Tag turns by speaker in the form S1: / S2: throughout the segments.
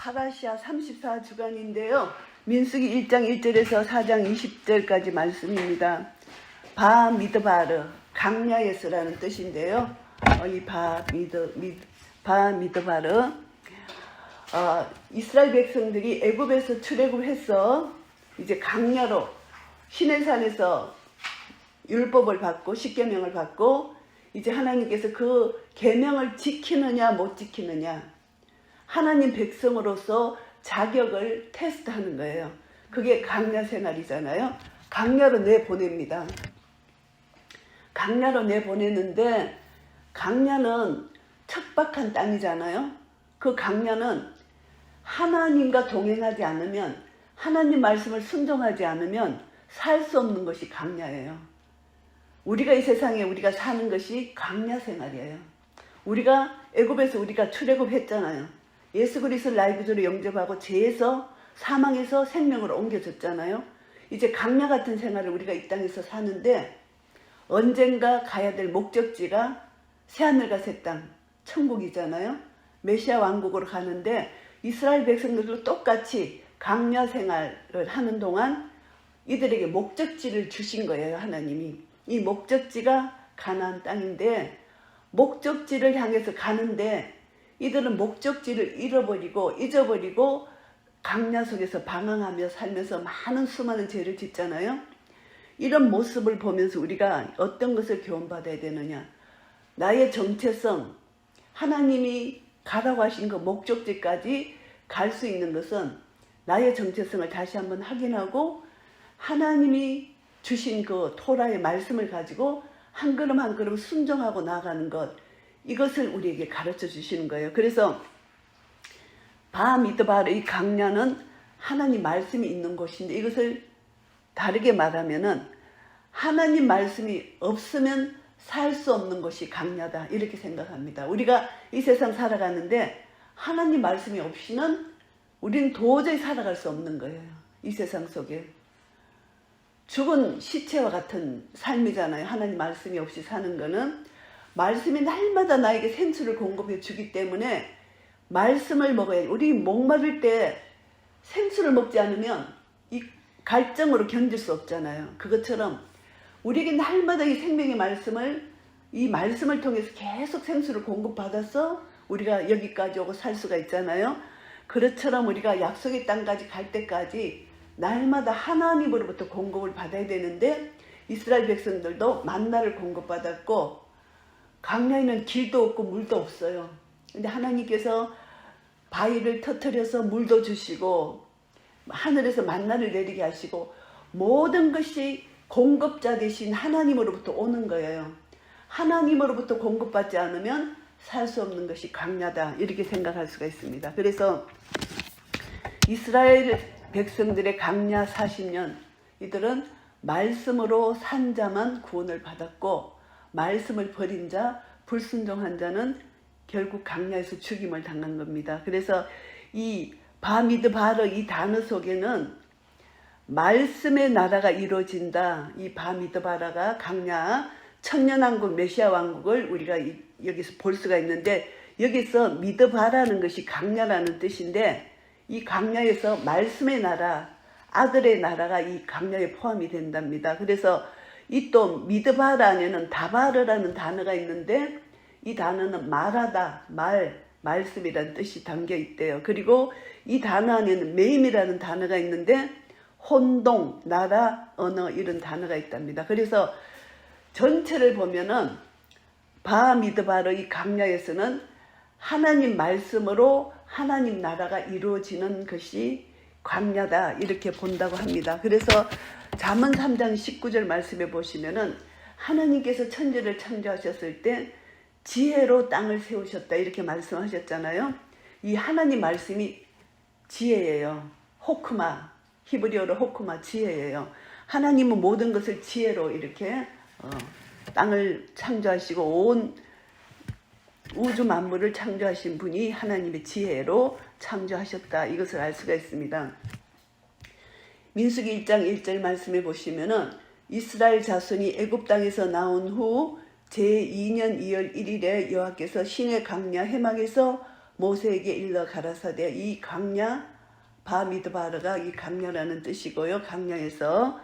S1: 사가시아 34주간인데요. 민수기 1장 1절에서 4장 20절까지 말씀입니다. 바미드바르, 강야에서라는 뜻인데요. 이 바미드바르, 이스라엘 백성들이 애굽에서 출애굽해서 이제 강야로 시내산에서 율법을 받고 십계명을 받고 이제 하나님께서 그 계명을 지키느냐 못 지키느냐 하나님 백성으로서 자격을 테스트하는 거예요. 그게 강야 생활이잖아요. 강야로 내보냅니다. 강야로 내보내는데 강야는 척박한 땅이잖아요. 그 강야는 하나님과 동행하지 않으면 하나님 말씀을 순종하지 않으면 살 수 없는 것이 강야예요. 우리가 이 세상에 우리가 사는 것이 강야 생활이에요. 우리가 애굽에서 우리가 출애굽했잖아요. 예수 그리스도를 나의 구주로 영접하고 죄에서 사망에서 생명으로 옮겨졌잖아요. 이제 강야 같은 생활을 우리가 이 땅에서 사는데 언젠가 가야 될 목적지가 새하늘과 새 땅, 천국이잖아요. 메시아 왕국으로 가는데 이스라엘 백성들도 똑같이 강야 생활을 하는 동안 이들에게 목적지를 주신 거예요. 하나님이. 이 목적지가 가나안 땅인데 목적지를 향해서 가는데 이들은 목적지를 잃어버리고 잊어버리고 강야 속에서 방황하며 살면서 많은 수많은 죄를 짓잖아요. 이런 모습을 보면서 우리가 어떤 것을 교훈받아야 되느냐. 나의 정체성, 하나님이 가라고 하신 그 목적지까지 갈 수 있는 것은 나의 정체성을 다시 한번 확인하고 하나님이 주신 그 토라의 말씀을 가지고 한 걸음 한 걸음 순종하고 나가는 것, 이것을 우리에게 가르쳐 주시는 거예요. 그래서 바미드바르, 이 강야는 하나님 말씀이 있는 곳인데 이것을 다르게 말하면은 하나님 말씀이 없으면 살 수 없는 것이 강야다, 이렇게 생각합니다. 우리가 이 세상 살아가는데 하나님 말씀이 없이는 우리는 도저히 살아갈 수 없는 거예요. 이 세상 속에 죽은 시체와 같은 삶이잖아요. 하나님 말씀이 없이 사는 거는. 말씀이 날마다 나에게 생수를 공급해 주기 때문에 말씀을 먹어야 돼. 우리 목마를 때 생수를 먹지 않으면 이 갈증으로 견딜 수 없잖아요. 그것처럼 우리에게 날마다 이 생명의 말씀을, 이 말씀을 통해서 계속 생수를 공급받아서 우리가 여기까지 오고 살 수가 있잖아요. 그것처럼 우리가 약속의 땅까지 갈 때까지 날마다 하나님으로부터 공급을 받아야 되는데 이스라엘 백성들도 만나를 공급받았고 강야에는 길도 없고 물도 없어요. 근데 하나님께서 바위를 터뜨려서 물도 주시고 하늘에서 만나를 내리게 하시고 모든 것이 공급자 되신 하나님으로부터 오는 거예요. 하나님으로부터 공급받지 않으면 살 수 없는 것이 강야다, 이렇게 생각할 수가 있습니다. 그래서 이스라엘 백성들의 강야 40년, 이들은 말씀으로 산 자만 구원을 받았고 말씀을 버린 자, 불순종한 자는 결국 강야에서 죽임을 당한 겁니다. 그래서 이 바미드바르, 이 단어 속에는 말씀의 나라가 이루어진다. 이 바미드바르가 강야 천년왕국 메시아 왕국을 우리가 여기서 볼 수가 있는데 여기서 미드바라는 것이 강야라는 뜻인데 이 강야에서 말씀의 나라, 아들의 나라가 이 강야에 포함이 된답니다. 그래서 이 또 미드바라 안에는 다바르라는 단어가 있는데 이 단어는 말하다, 말씀이라는 뜻이 담겨 있대요. 그리고 이 단어 안에는 메임이라는 단어가 있는데 혼동, 나라, 언어, 이런 단어가 있답니다. 그래서 전체를 보면은 바미드바르, 이 강야에서는 하나님 말씀으로 하나님 나라가 이루어지는 것이 강야다, 이렇게 본다고 합니다. 그래서 잠언 3장 19절 말씀에 보시면은 하나님께서 천지를 창조하셨을 때 지혜로 땅을 세우셨다, 이렇게 말씀하셨잖아요. 이 하나님 말씀이 지혜예요. 호크마, 히브리어로 호크마, 지혜예요. 하나님은 모든 것을 지혜로 이렇게 땅을 창조하시고 온 우주 만물을 창조하신 분이 하나님의 지혜로 창조하셨다, 이것을 알 수가 있습니다. 민수기 1장 1절 말씀해 보시면은 이스라엘 자손이 애굽 땅에서 나온 후 제2년 2월 1일에 여호와께서 시내 강야 해막에서 모세에게 일러 가라사대. 이 강야 바미드바르가 이 강야라는 뜻이고요. 강야에서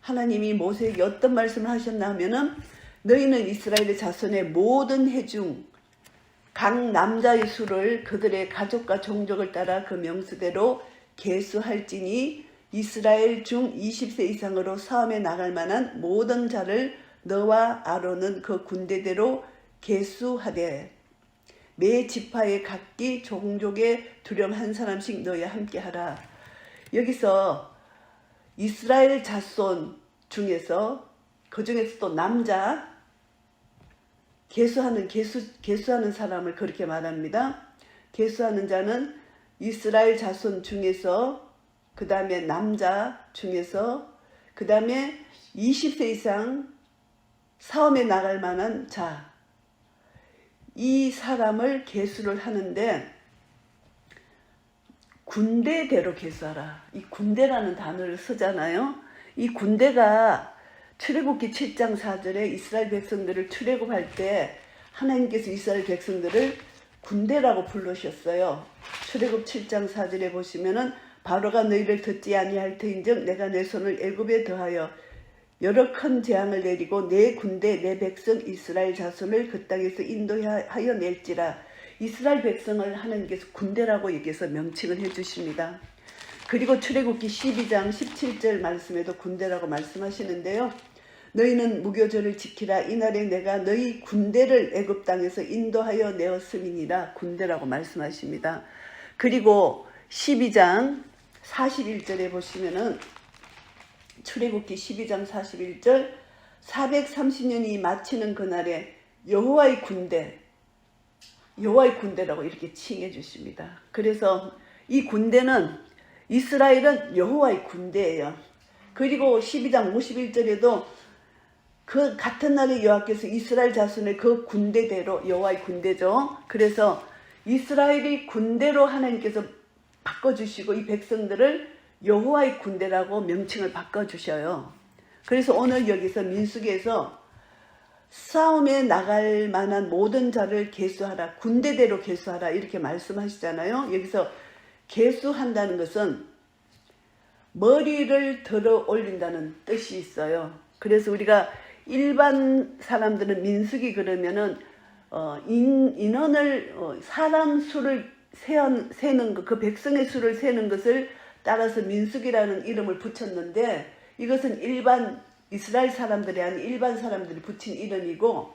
S1: 하나님이 모세에게 어떤 말씀을 하셨나 하면은 너희는 이스라엘의 자손의 모든 해중 각 남자의 수를 그들의 가족과 종족을 따라 그 명수대로 계수할지니 이스라엘 중 20세 이상으로 싸움에 나갈 만한 모든 자를 너와 아론은 그 군대대로 계수하되 매 지파의 각기 종족의 두령 한 사람씩 너희와 함께 하라. 여기서 이스라엘 자손 중에서 그 중에서 또 남자 계수하는 사람을 그렇게 말합니다. 계수하는 자는 이스라엘 자손 중에서 그 다음에 남자 중에서 그 다음에 20세 이상 싸움에 나갈 만한 자, 이 사람을 계수를 하는데 군대대로 계수하라. 이 군대라는 단어를 쓰잖아요. 이 군대가 출애굽기 7장 4절에 이스라엘 백성들을 출애굽할 때 하나님께서 이스라엘 백성들을 군대라고 부르셨어요. 출애굽 7장 4절에 보시면은 바로가 너희를 듣지 아니할 터인즉 내가 내 손을 애굽에 더하여 여러 큰 재앙을 내리고 내 군대 내 백성 이스라엘 자손을 그 땅에서 인도하여 낼지라. 이스라엘 백성을 하나님께서 군대라고 여기서 명칭을 해주십니다. 그리고 출애굽기 12장 17절 말씀에도 군대라고 말씀하시는데요. 너희는 무교절을 지키라. 이날에 내가 너희 군대를 애굽 땅에서 인도하여 내었음이니라. 군대라고 말씀하십니다. 그리고 12장 41절에 보시면은 출애굽기 12장 41절 430년이 마치는 그날에 여호와의 군대라고 이렇게 칭해 주십니다. 그래서 이 군대는 이스라엘은 여호와의 군대예요. 그리고 12장 51절에도 그 같은 날에 여호와께서 이스라엘 자손의 그 군대대로 여호와의 군대죠. 그래서 이스라엘이 군대로 하나님께서 바꿔주시고 이 백성들을 여호와의 군대라고 명칭을 바꿔주셔요. 그래서 오늘 여기서 민수기에서 싸움에 나갈 만한 모든 자를 계수하라. 군대대로 계수하라. 이렇게 말씀하시잖아요. 여기서 계수한다는 것은 머리를 들어 올린다는 뜻이 있어요. 그래서 우리가 일반 사람들은 민수기 그러면은 인원을 사람 수를 세는 것, 그 백성의 수를 세는 것을 따라서 민수기라는 이름을 붙였는데 이것은 일반 이스라엘 사람들이 아닌 일반 사람들이 붙인 이름이고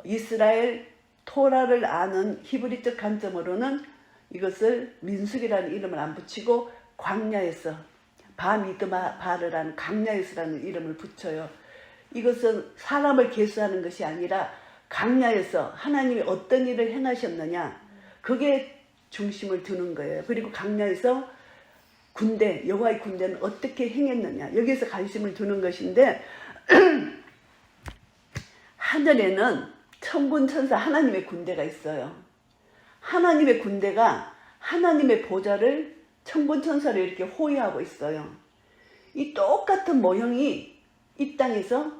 S1: 이스라엘 토라를 아는 히브리적 관점으로는 이것을 민수기라는 이름을 안 붙이고 광야에서 바미드바르라는 강야에서라는 이름을 붙여요. 이것은 사람을 계수하는 것이 아니라 강야에서 하나님이 어떤 일을 행하셨느냐 그게 중심을 두는 거예요. 그리고 강야에서 군대, 여호와의 군대는 어떻게 행했느냐 여기에서 관심을 두는 것인데 하늘에는 천군 천사 하나님의 군대가 있어요. 하나님의 군대가 하나님의 보좌를 천군 천사를 이렇게 호위하고 있어요. 이 똑같은 모형이 이 땅에서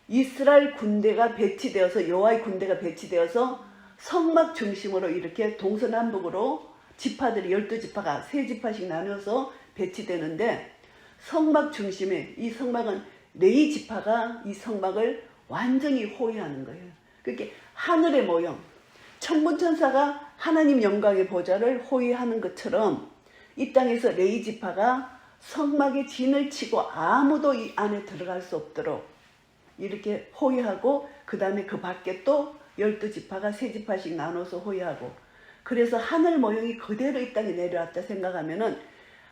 S1: 이스라엘 군대가 배치되어서 여호와의 군대가 배치되어서 성막 중심으로 이렇게 동서남북으로 지파들이 12지파가 3지파씩 나눠서 배치되는데 성막 중심에 이 성막은 레위 지파가 이 성막을 완전히 호위하는 거예요. 그렇게 하늘의 모형, 천군천사가 하나님 영광의 보좌를 호위하는 것처럼 이 땅에서 레위 지파가 성막에 진을 치고 아무도 이 안에 들어갈 수 없도록 이렇게 호위하고 그 다음에 그 밖에 또 12지파가 3지파씩 나눠서 호위하고 그래서 하늘 모형이 그대로 이 땅에 내려왔다 생각하면은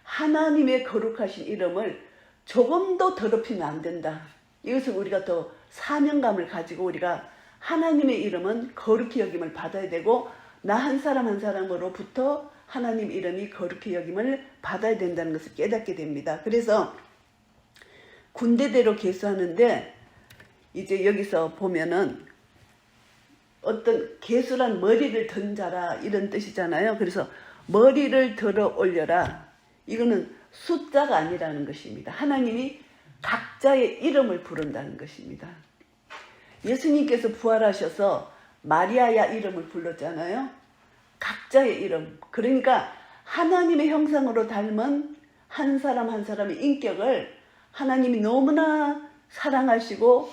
S1: 하나님의 거룩하신 이름을 조금도 더럽히면 안 된다. 이것을 우리가 더 사명감을 가지고 우리가 하나님의 이름은 거룩히 여김을 받아야 되고 나 한 사람 한 사람으로부터 하나님 이름이 거룩히 여김을 받아야 된다는 것을 깨닫게 됩니다. 그래서 군대대로 계수하는데 이제 여기서 보면은 어떤 계수란 머리를 든 자라 이런 뜻이잖아요. 그래서 머리를 들어 올려라. 이거는 숫자가 아니라는 것입니다. 하나님이 각자의 이름을 부른다는 것입니다. 예수님께서 부활하셔서 마리아야 이름을 불렀잖아요. 각자의 이름. 그러니까 하나님의 형상으로 닮은 한 사람 한 사람의 인격을 하나님이 너무나 사랑하시고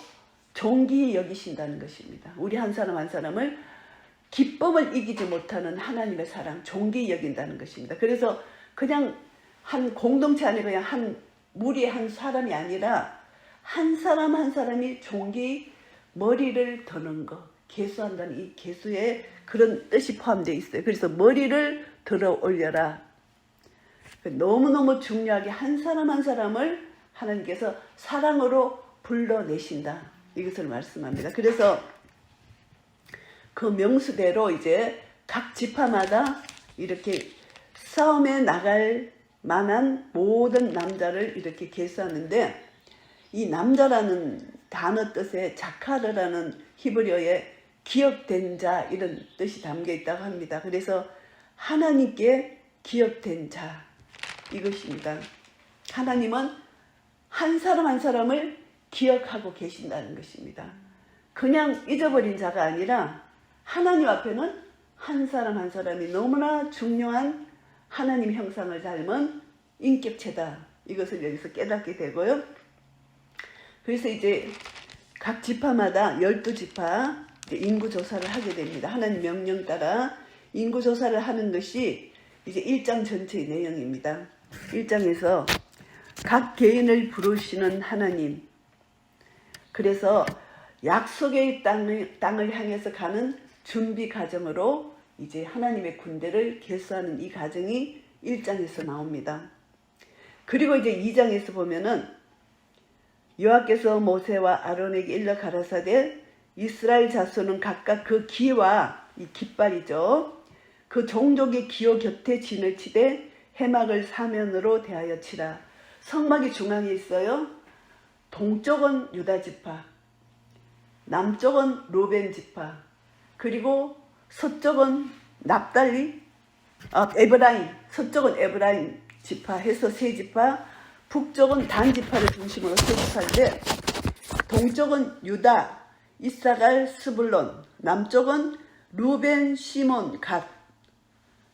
S1: 존귀히 여기신다는 것입니다. 우리 한 사람 한 사람을 기쁨을 이기지 못하는 하나님의 사랑, 존귀히 여긴다는 것입니다. 그래서 그냥 한 공동체 안에 그냥 한 무리의 한 사람이 아니라 한 사람 한 사람이 존귀히 머리를 드는 것, 계수한다는 이 계수에 그런 뜻이 포함되어 있어요. 그래서 머리를 들어 올려라. 너무너무 중요하게 한 사람 한 사람을 하나님께서 사랑으로 불러내신다. 이것을 말씀합니다. 그래서 그 명수대로 이제 각 지파마다 이렇게 싸움에 나갈 만한 모든 남자를 이렇게 계수하는데, 이 남자라는 단어 뜻에 자카르라는 히브리어에 기억된 자 이런 뜻이 담겨 있다고 합니다. 그래서 하나님께 기억된 자 이것입니다. 하나님은 한 사람 한 사람을 기억하고 계신다는 것입니다. 그냥 잊어버린 자가 아니라 하나님 앞에는 한 사람 한 사람이 너무나 중요한 하나님 형상을 닮은 인격체다. 이것을 여기서 깨닫게 되고요. 그래서 이제 각 지파마다 12지파 인구조사를 하게 됩니다. 하나님 명령 따라 인구조사를 하는 것이 이제 1장 전체의 내용입니다. 1장에서 각 개인을 부르시는 하나님, 그래서 약속의 땅을 향해서 가는 준비 과정으로 이제 하나님의 군대를 계수하는 이 과정이 1장에서 나옵니다. 그리고 이제 2장에서 보면은 여호와께서 모세와 아론에게 일러 가라사대 이스라엘 자손은 각각 그 기와, 이 깃발이죠, 그 종족의 기호 곁에 진을 치되 해막을 사면으로 대하여 치라. 성막이 중앙에 있어요. 동쪽은 유다 지파, 남쪽은 루벤 지파, 그리고 서쪽은 납달리, 에브라임, 서쪽은 에브라임 지파 해서 세 지파, 북쪽은 단 지파를 중심으로 세 지파인데, 동쪽은 유다, 이사갈, 스불론, 남쪽은 루벤, 시몬, 갓,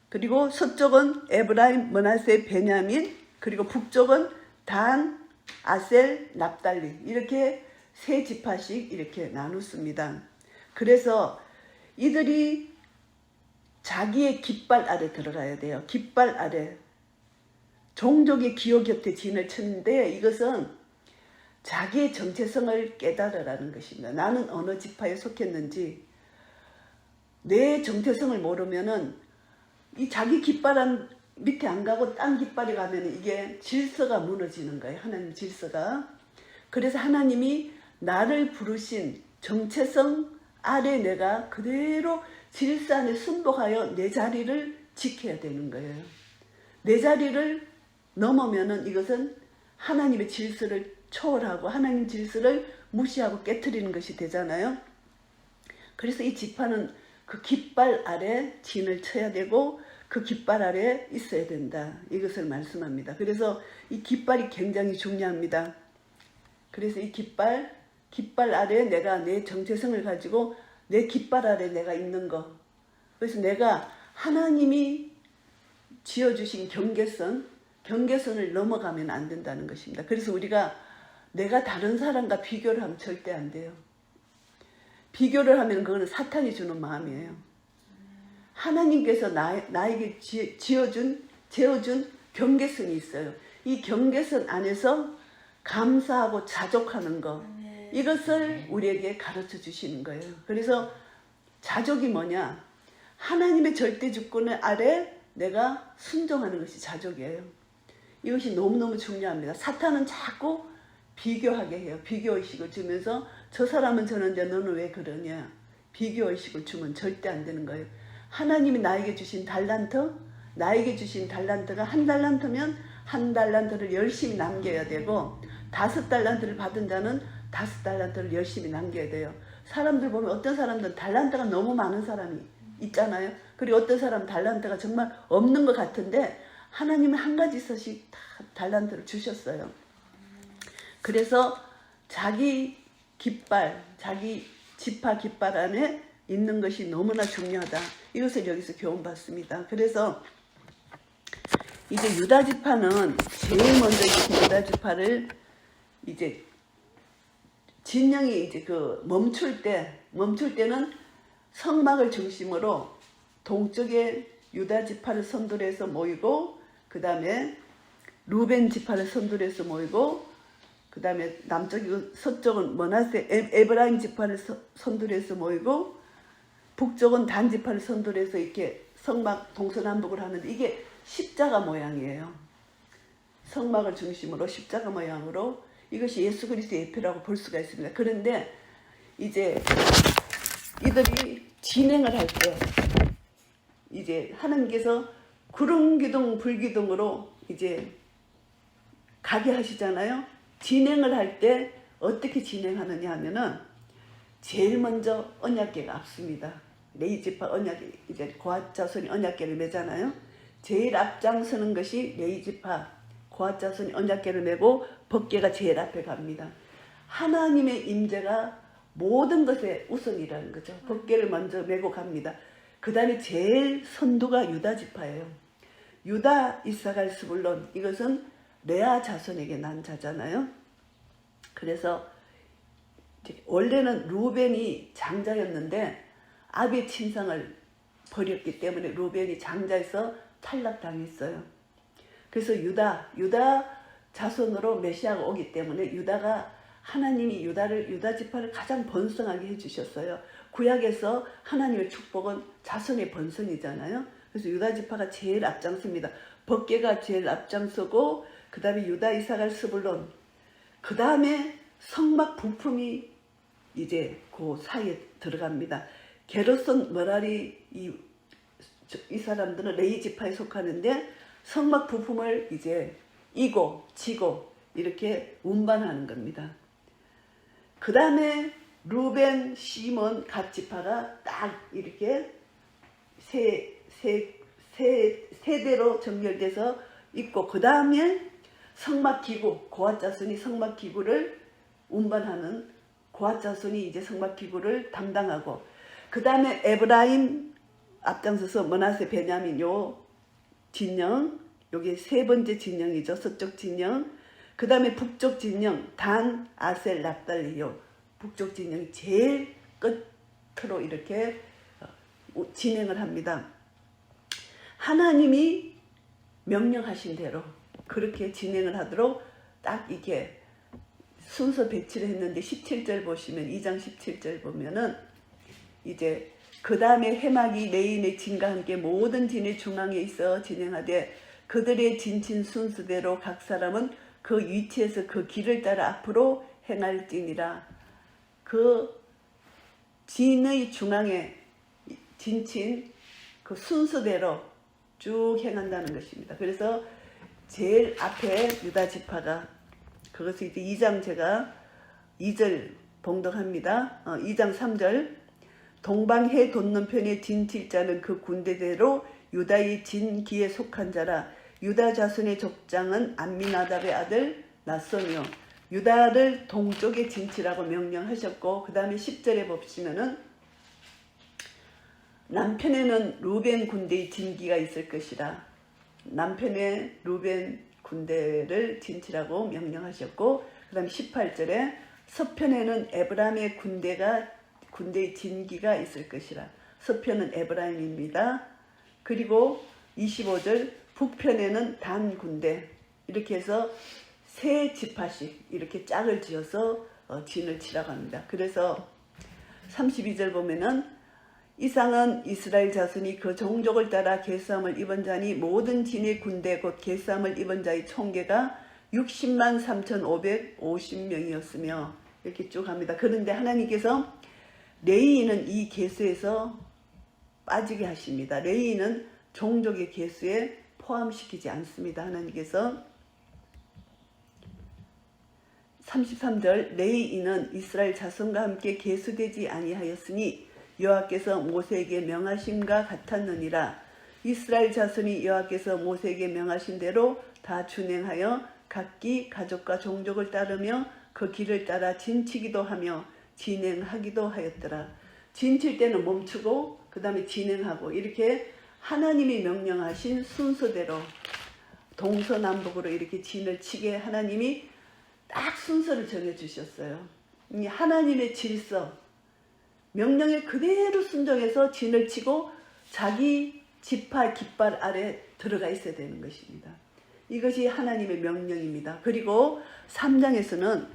S1: 그리고 서쪽은 에브라임, 므낫세, 베냐민, 그리고 북쪽은 단, 아셀, 납달리, 이렇게 세 지파씩 이렇게 나눴습니다. 그래서 이들이 자기의 깃발 아래 들어가야 돼요. 깃발 아래. 종족의 기호 곁에 진을 쳤는데, 이것은 자기의 정체성을 깨달으라는 것입니다. 나는 어느 지파에 속했는지, 내 정체성을 모르면은 이 자기 깃발 밑에 안 가고 딴 깃발에 가면 이게 질서가 무너지는 거예요. 하나님 질서가. 그래서 하나님이 나를 부르신 정체성 아래 내가 그대로 질서 안에 순복하여 내 자리를 지켜야 되는 거예요. 내 자리를 넘으면은 이것은 하나님의 질서를 초월하고 하나님 질서를 무시하고 깨트리는 것이 되잖아요. 그래서 이 지파는 그 깃발 아래 진을 쳐야 되고 그 깃발 아래 있어야 된다. 이것을 말씀합니다. 그래서 이 깃발이 굉장히 중요합니다. 그래서 이 깃발 아래 내가 내 정체성을 가지고 내 깃발 아래 내가 있는 거. 그래서 내가 하나님이 지어주신 경계선을 넘어가면 안 된다는 것입니다. 그래서 우리가 내가 다른 사람과 비교를 하면 절대 안 돼요. 비교를 하면 그거는 사탄이 주는 마음이에요. 하나님께서 나에게 재어준 경계선이 있어요. 이 경계선 안에서 감사하고 자족하는 것, 이것을 우리에게 가르쳐 주시는 거예요. 그래서 자족이 뭐냐? 하나님의 절대 주권 아래 내가 순종하는 것이 자족이에요. 이것이 너무너무 중요합니다. 사탄은 자꾸 비교하게 해요. 비교의식을 주면서 저 사람은 저런데 너는 왜 그러냐. 비교의식을 주면 절대 안 되는 거예요. 하나님이 나에게 주신 나에게 주신 달란트가 한 달란트면 한 달란트를 열심히 남겨야 되고, 5달란트를 받은 자는 5달란트를 열심히 남겨야 돼요. 사람들 보면 어떤 사람들은 달란트가 너무 많은 사람이 있잖아요. 그리고 어떤 사람은 달란트가 정말 없는 것 같은데 하나님은 한 가지씩 다 달란트를 주셨어요. 그래서 자기 깃발, 자기 지파 깃발 안에 있는 것이 너무나 중요하다. 이것을 여기서 교훈받습니다. 그래서 이제 유다 지파는 제일 먼저 이 유다 지파를 이제 진영이 이제 멈출 때는 성막을 중심으로 동쪽에 유다 지파를 선두로 해서 모이고, 그 다음에 루벤 지파를 선두로 해서 모이고, 그 다음에 남쪽이고 서쪽은 머나세 에브라임 지파를 선두로 해서 모이고, 북쪽은 단 지파를 선두로 해서 이렇게 성막 동서남북을 하는데, 이게 십자가 모양이에요. 성막을 중심으로 십자가 모양으로, 이것이 예수 그리스도의 예표라고 볼 수가 있습니다. 그런데 이제 이들이 진행을 할 때 이제 하나님께서 구름기둥 불기둥으로 이제 가게 하시잖아요. 진행을 할 때 어떻게 진행하느냐 하면은 제일 먼저 언약궤가 앞섭니다. 레위지파 언약궤, 이제 고핫 자손이 언약궤를 메잖아요. 제일 앞장서는 것이 레위지파 고핫 자손이 언약궤를 메고 법궤가 제일 앞에 갑니다. 하나님의 임재가 모든 것의 우선이라는 거죠. 법궤를 먼저 메고 갑니다. 그 다음에 제일 선두가 유다 지파예요. 유다, 이사갈, 스불론, 이것은 레아 자손에게 난 자잖아요. 그래서 원래는 루벤이 장자였는데 아비의 친상을 버렸기 때문에 루벤이 장자에서 탈락당했어요. 그래서 유다 자손으로 메시아가 오기 때문에 하나님이 유다 지파를 가장 번성하게 해주셨어요. 구약에서 하나님의 축복은 자손의 번성이잖아요. 그래서 유다 지파가 제일 앞장섭니다. 법궤가 제일 앞장서고, 그 다음에 유다, 이사갈, 스불론, 그 다음에 성막 부품이 이제 그 사이에 들어갑니다. 게르손, 머라리, 이 사람들은 레위 지파에 속하는데 성막 부품을 이제 이고 지고 이렇게 운반하는 겁니다. 그 다음에 루벤, 시몬, 갓 지파가 딱 이렇게 세대로 정렬돼서 있고, 그 다음에 성막 기구, 고핫 자손이 성막 기구를 운반하는, 고핫 자손이 이제 성막 기구를 담당하고, 그 다음에 에브라임 앞장서서 머나세, 베냐민 요 진영, 요게 세 번째 진영이죠. 서쪽 진영. 그 다음에 북쪽 진영, 단, 아셀, 납달리, 요 북쪽 진영이 제일 끝으로 이렇게 진행을 합니다. 하나님이 명령하신 대로 그렇게 진행을 하도록 딱 이렇게 순서 배치를 했는데, 17절 보시면, 2장 17절 보면은 이제 그 다음에 해막이 레인의 진과 함께 모든 진의 중앙에 있어 진행하되 그들의 진친 순서대로 각 사람은 그 위치에서 그 길을 따라 앞으로 행할지니라. 그 진의 중앙에 진친 그 순서대로 쭉 행한다는 것입니다. 그래서 제일 앞에 유다 지파가, 그것을 이제 2장 제가 2절 봉독합니다. 2장 3절. 동방해 돋는편의 진칠자는 그 군대대로 유다의 진기에 속한 자라. 유다 자손의 족장은 암미나답의 아들 나손이요. 유다를 동쪽에 진치라고 명령하셨고, 그 다음에 10절에 보시면은 남편에는 루벤 군대의 진기가 있을 것이라. 남편의 루벤 군대를 진치라고 명령하셨고, 그 다음에 18절에 서편에는 에브라임의 군대의 진기가 있을 것이라. 서편은 에브라임입니다. 그리고 25절 북편에는 단 군대, 이렇게 해서 세 지파씩 이렇게 짝을 지어서 진을 치라고 합니다. 그래서 32절 보면은 이상은 이스라엘 자손이 그 종족을 따라 계수함을 입은 자니 모든 진의 군대 곧 계수함을 입은 자의 총계가 60만 3,550명이었으며 이렇게 쭉 합니다. 그런데 하나님께서 레위인은 이 계수에서 빠지게 하십니다. 레위인은 종족의 계수에 포함시키지 않습니다. 하나님께서 33절 레위인은 이스라엘 자손과 함께 계수되지 아니하였으니 여호와께서 모세에게 명하심과 같았느니라. 이스라엘 자손이 여호와께서 모세에게 명하신 대로 다 준행하여 각기 가족과 종족을 따르며 그 길을 따라 진치기도 하며 진행하기도 하였더라. 진칠 때는 멈추고 그 다음에 진행하고 이렇게 하나님이 명령하신 순서대로 동서남북으로 이렇게 진을 치게 하나님이 딱 순서를 정해주셨어요. 이 하나님의 질서, 명령에 그대로 순종해서 진을 치고 자기 지파 깃발 아래 들어가 있어야 되는 것입니다. 이것이 하나님의 명령입니다. 그리고 3장에서는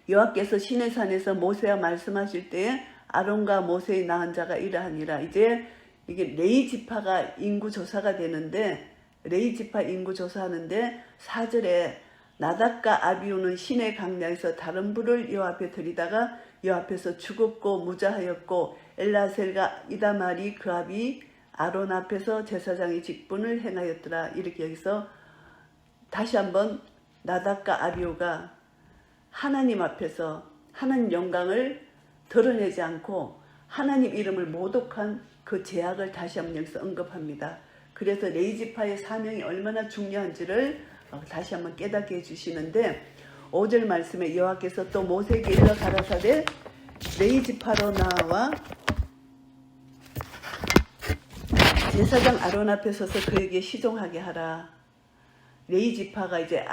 S1: 여호와께서 시내산에서 모세와 말씀하실 때에 아론과 모세의 낳은 자가 이러하니라. 이제 이게 레위 지파가 인구 조사가 되는데 레위 지파 인구 조사하는데 4절에 나답과 아비후는 시내 강야에서 다른 불을 여호와 앞에 들이다가 여호와 앞에서 죽었고 무자하였고 엘라셀과 이다말이 그 아비 아론 앞에서 제사장의 직분을 행하였더라. 이렇게 여기서 다시 한번 나답과 아비후가 하나님 앞에서 하나님 영광을 드러내지 않고 하나님 이름을 모독한 그 죄악을 다시 한번 여기서 언급합니다. 그래서 레위 지파의 사명이 얼마나 중요한지를 다시 한번 깨닫게 해주시는데 5절 말씀에 여호와께서 또 모세에게 일러 가라사대 레위 지파로 나와 제사장 아론 앞에 서서 그에게 시종하게 하라. 레위 지파가 이제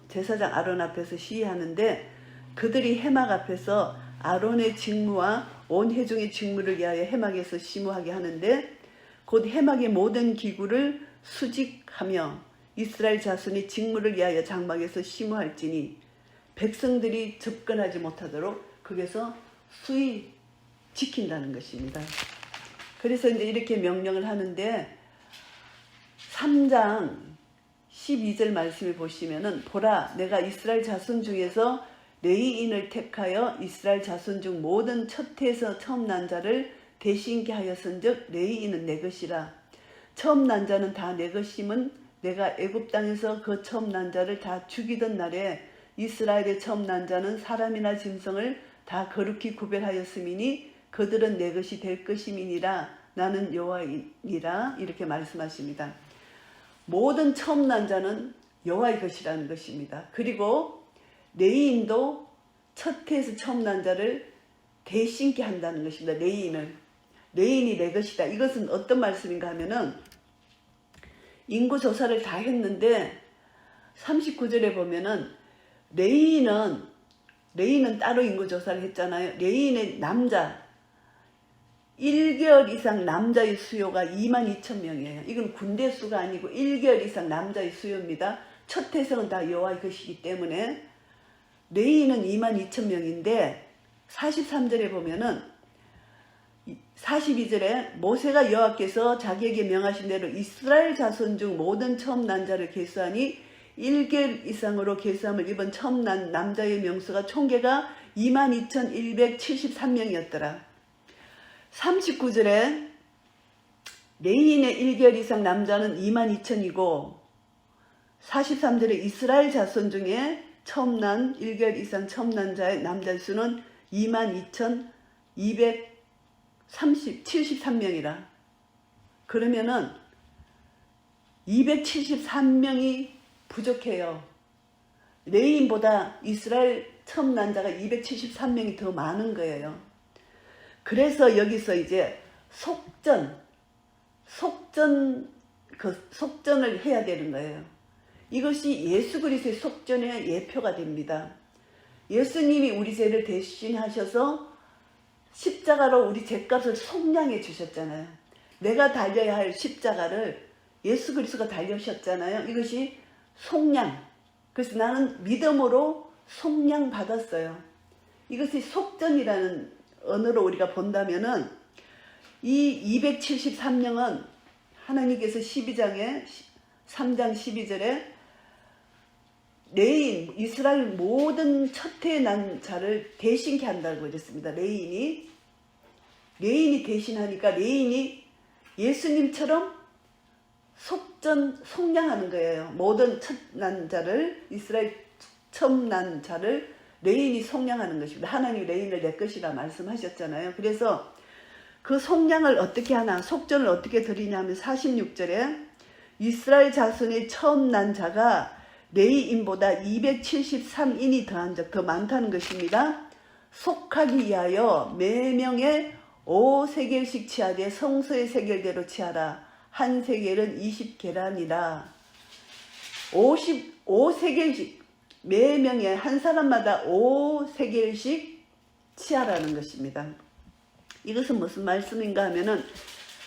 S1: 제사장 아론 앞에서 시위하는데 그들이 해막 앞에서 아론의 직무와 온 회중의 직무를 위하여 해막에서 시무하게 하는데 곧 해막의 모든 기구를 수직하며 이스라엘 자손이 직무를 위하여 장막에서 시무할지니 백성들이 접근하지 못하도록 거기서 수위 지킨다는 것입니다. 그래서 이제 이렇게 명령을 하는데 3장 12절 말씀을 보시면은 보라 내가 이스라엘 자손 중에서 레위인을 택하여 이스라엘 자손 중 모든 첫 해에서 처음 난 자를 대신케 하였은즉 레위인은 내 것이라. 처음 난 자는 다 내 것임은 내가 애굽 땅에서 그 처음 난 자를 다 죽이던 날에 이스라엘의 처음 난 자는 사람이나 짐승을 다 거룩히 구별하였음이니 그들은 내 것이 될 것임이니라. 나는 여호와이니라. 이렇게 말씀하십니다. 모든 처음 난 자는 여호와의 것이라는 것입니다. 그리고 레위인도 첫 해에서 처음 난 자를 대신케 한다는 것입니다. 레위인이 내 것이다. 이것은 어떤 말씀인가 하면은 인구조사를 다 했는데 39절에 보면은 레위인은 따로 인구조사를 했잖아요. 레위인의 남자 1개월 이상 남자의 수요가 22,000명이에요. 이건 군대 수가 아니고 1개월 이상 남자의 수요입니다. 첫 해석은 다 여호와의 것이기 때문에 레위인은 22,000명인데 43절에 보면은 42절에 모세가 여호와께서 자기에게 명하신 대로 이스라엘 자손 중 모든 처음 난 자를 계수하니 1개월 이상으로 계수함을 입은 처음 난 남자의 명수가 총계가 22,173명이었더라. 39절에 레위인의 1개월 이상 남자는 22,000이고 43절에 이스라엘 자손 중에 처음 난 1개월 이상 처음 난 자의 남자 수는 22,273명이라. 그러면은 273명이 부족해요. 레위인보다 이스라엘 처음 난 자가 273명이 더 많은 거예요. 그래서 여기서 이제 속전을 해야 되는 거예요. 이것이 예수 그리스도의 속전의 예표가 됩니다. 예수님이 우리 죄를 대신하셔서 십자가로 우리 죄값을 속량해 주셨잖아요. 내가 달려야 할 십자가를 예수 그리스도가 달려셨잖아요. 이것이 속량. 그래서 나는 믿음으로 속량 받았어요. 이것이 속전이라는 언어로 우리가 본다면은 이 273명은 하나님께서 12장에 3장 12절에 레위인 이스라엘 모든 첫해 난 자를 대신케 한다고 그랬습니다. 레위인이 대신하니까 레위인이 예수님처럼 속량하는 거예요. 모든 첫 난 자를 이스라엘 처음 난 자를 레위인이 속량하는 것입니다. 하나님이 레위인을 내 것이라 말씀하셨잖아요. 그래서 그 속량을 어떻게 하나, 속전을 어떻게 드리냐면 46절에 이스라엘 자손의 처음 난 자가 레위인보다 273인이 더한 적 더 많다는 것입니다. 속하기 위하여 매명에 5세겔씩 치하되 성소의 세겔대로 치하라. 한 세겔은 20계란이라. 55세겔씩 매명에 한 사람마다 5세겔씩 치하라는 것입니다. 이것은 무슨 말씀인가 하면은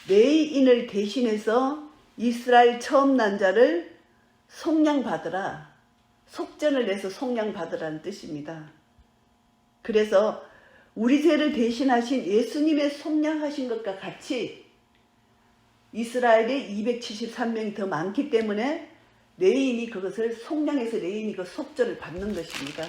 S1: 레위인을 대신해서 이스라엘 처음 난 자를 속량받으라. 속전을 내서 속량받으라는 뜻입니다. 그래서 우리 죄를 대신하신 예수님의 속량하신 것과 같이 이스라엘에 273명이 더 많기 때문에 레위인이 그것을 속량해서 레위인이 그 속전을 받는 것입니다.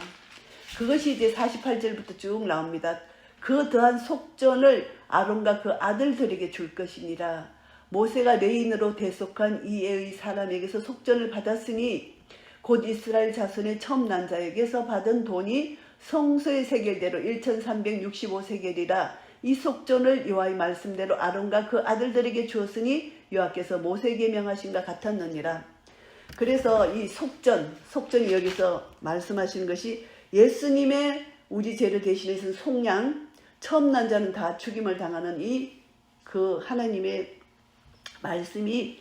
S1: 그것이 이제 48절부터 쭉 나옵니다. 그 더한 속전을 아론과 그 아들들에게 줄 것이니라. 모세가 레위인으로 대속한 이에의 사람에게서 속전을 받았으니 곧 이스라엘 자손의 처음 난 자에게서 받은 돈이 성소의 세겔대로 1365세겔이라. 이 속전을 여호와의 말씀대로 아론과 그 아들들에게 주었으니 여호와께서 모세에게 명하신가 같았느니라. 그래서 이 속전이 여기서 말씀하시는 것이 예수님의 우리 죄를 대신해서 속량, 처음 난 자는 다 죽임을 당하는 그 하나님의 말씀이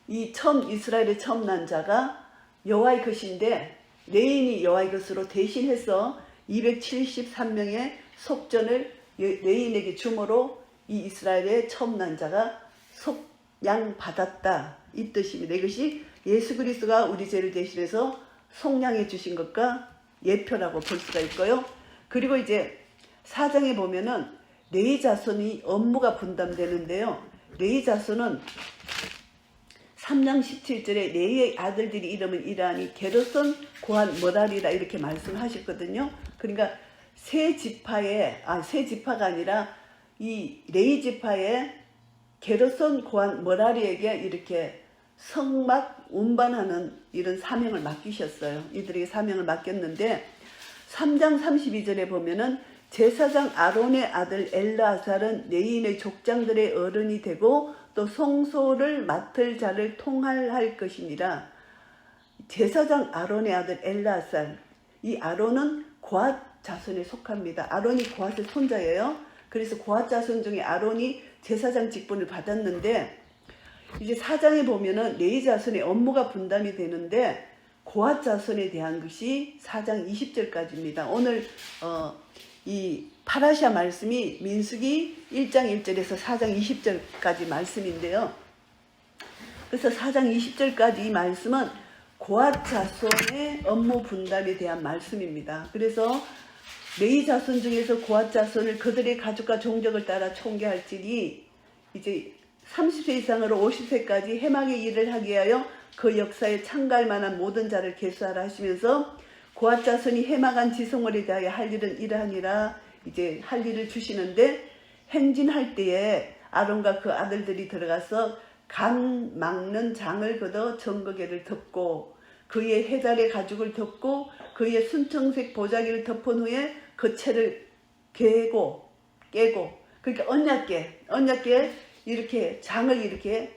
S1: 이 이스라엘의 처음 난 자가 여호와의 것인데 레위인이 여호와의 것으로 대신해서 273명의 속전을 레위인에게 주므로 이 이스라엘의 처음 난 자가 속량받았다. 이 뜻입니다. 이것이 예수 그리스도가 우리 죄를 대신해서 속량해 주신 것과 예표라고 볼 수가 있고요. 그리고 이제 4장에 보면은 레위 자손이 업무가 분담되는데요. 레위 자손은 3장 17절에 레위의 아들들이 이름은 이러하니 게르손, 고한, 머라리라 이렇게 말씀하셨거든요. 그러니까 세 지파가 아니라 이 레위 지파의 게르손, 고한, 머라리에게 이렇게 성막 운반하는 이런 사명을 맡기셨어요. 이들에게 사명을 맡겼는데 3장 32절에 보면은 제사장 아론의 아들 엘르아살은 레위인의 족장들의 어른이 되고 또 성소를 맡을 자를 통할할 것이니라. 제사장 아론의 아들 엘르아살, 이 아론은 고핫 자손에 속합니다. 아론이 고핫의 손자예요. 그래서 고핫 자손 중에 아론이 제사장 직분을 받았는데 이제 4장에 보면은 레위 자손의 업무가 분담이 되는데 고핫 자손에 대한 것이 4장 20절까지입니다. 오늘 이 파라샤 말씀이 민수기 1장 1절에서 4장 20절까지 말씀인데요. 그래서 4장 20절까지 이 말씀은 고핫 자손의 업무 분담에 대한 말씀입니다. 그래서 레위 자손 중에서 고핫 자손을 그들의 가족과 종족을 따라 총계할지니 이제 30세 이상으로 50세까지 해막의 일을 하게 하여 그 역사에 참가할 만한 모든 자를 계수하라 하시면서 고핫 자손이 해막한 지성월에 대하여 할 일은 이러하니라 이제 할 일을 주시는데 행진할 때에 아론과 그 아들들이 들어가서 간 막는 장을 걷어 정거개를 덮고 그의 해달의 가죽을 덮고 그의 순청색 보자기를 덮은 후에 그 채를 깨고 그러니까 언약궤 이렇게 장을 이렇게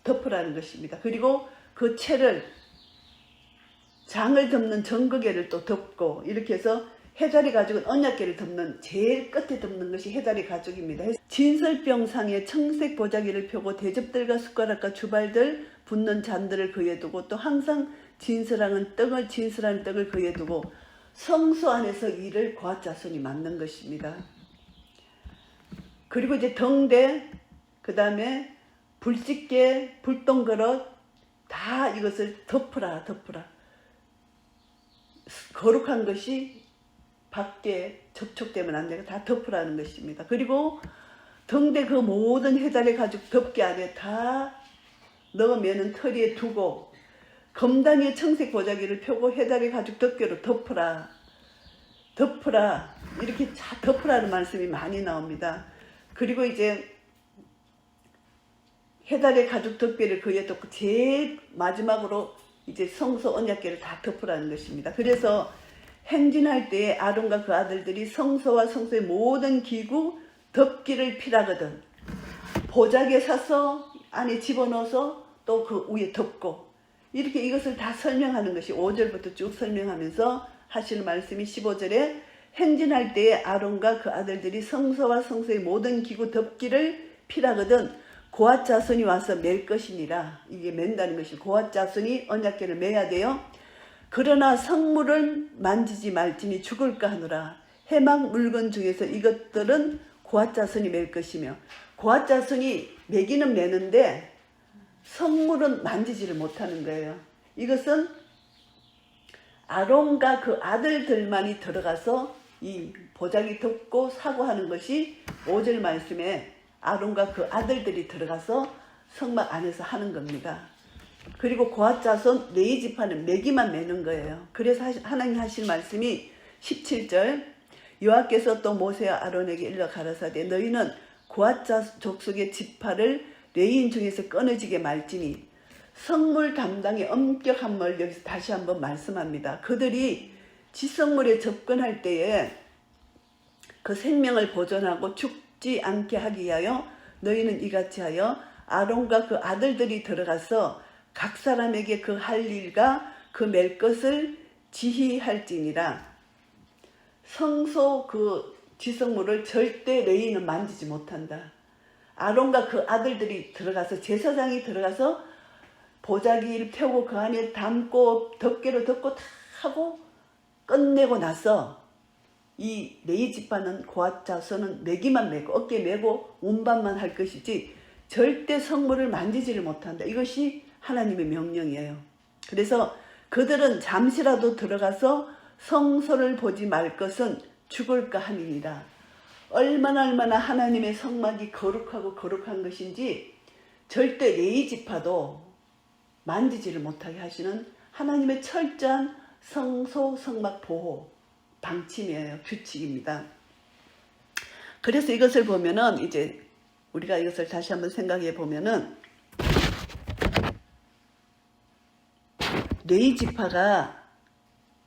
S1: 덮으라는 것입니다. 그리고 그 채를 장을 덮는 정거개를 또 덮고 이렇게 해서 해다리 가죽은 언약궤를 덮는 제일 끝에 덮는 것이 해다리 가죽입니다. 진설병상에 청색 보자기를 펴고 대접들과 숟가락과 주발들 붓는 잔들을 그에 두고 또 항상 진설한 떡을 그에 두고 성소 안에서 일을 고핫 자손이 맡는 것입니다. 그리고 이제 덩대 그 다음에 불집게 불똥그릇 다 이것을 덮으라. 거룩한 것이 밖에 접촉되면 안 되고 다 덮으라는 것입니다. 그리고 덩대 그 모든 해달의 가죽 덮개 안에 다 넣으면은 털이에 두고 검다니의 청색 보자기를 펴고 해달의 가죽 덮개로 덮으라 이렇게 다 덮으라는 말씀이 많이 나옵니다. 그리고 이제 해달의 가죽 덮개를 그에 덮고 제일 마지막으로 이제 성소 언약궤를 다 덮으라는 것입니다. 그래서 행진할 때에 아론과 그 아들들이 성소와 성소의 모든 기구 덮기를 필하거든 보자기에 사서 안에 집어넣어서 또 그 위에 덮고 이렇게 이것을 다 설명하는 것이 5절부터 쭉 설명하면서 하시는 말씀이 15절에 행진할 때에 아론과 그 아들들이 성소와 성소의 모든 기구 덮기를 필하거든 고앗 자손이 와서 맬 것이니라. 이게 맨다는 것이 고앗 자손이 언약궤를 매야 돼요. 그러나 성물을 만지지 말지니 죽을까 하노라. 해막 물건 중에서 이것들은 고앗 자손이 맬 것이며, 고앗 자손이 매기는 매는데 성물은 만지지를 못하는 거예요. 이것은 아론과 그 아들들만이 들어가서 이 보자기 덮고 사고하는 것이 5절 말씀에 아론과 그 아들들이 들어가서 성막 안에서 하는 겁니다. 그리고 고앗 자손 레위 지파는 매기만 매는 거예요. 그래서 하나님 하실 말씀이 17절 여호와께서 또 모세와 아론에게 일러 가라사대 너희는 고앗 족속의 지파를 레위인 중에서 끊어지게 말지니. 성물 담당의 엄격함을 여기서 다시 한번 말씀합니다. 그들이 지성물에 접근할 때에 그 생명을 보존하고 죽지 않게 하기 위하여 너희는 이같이 하여 아론과 그 아들들이 들어가서 각 사람에게 그 할 일과 그 맬 것을 지휘할지니라. 성소 그 지성물을 절대 레위인은 만지지 못한다. 아론과 그 아들들이 들어가서 제사장이 들어가서 보자기를 펴고 그 안에 담고 덮개로 덮고 다 하고 끝내고 나서 이 레위 지파는 고앗 자손은 매기만 매고 어깨 매고 운반만 할 것이지 절대 성물을 만지지를 못한다. 이것이 하나님의 명령이에요. 그래서 그들은 잠시라도 들어가서 성소를 보지 말 것은 죽을까 함이니라. 얼마나 하나님의 성막이 거룩하고 거룩한 것인지 절대 레위 지파도 만지지를 못하게 하시는 하나님의 철저한 성소 성막 보호 방침이에요. 규칙입니다. 그래서 이것을 보면은 이제 우리가 이것을 다시 한번 생각해 보면은 레위 지파가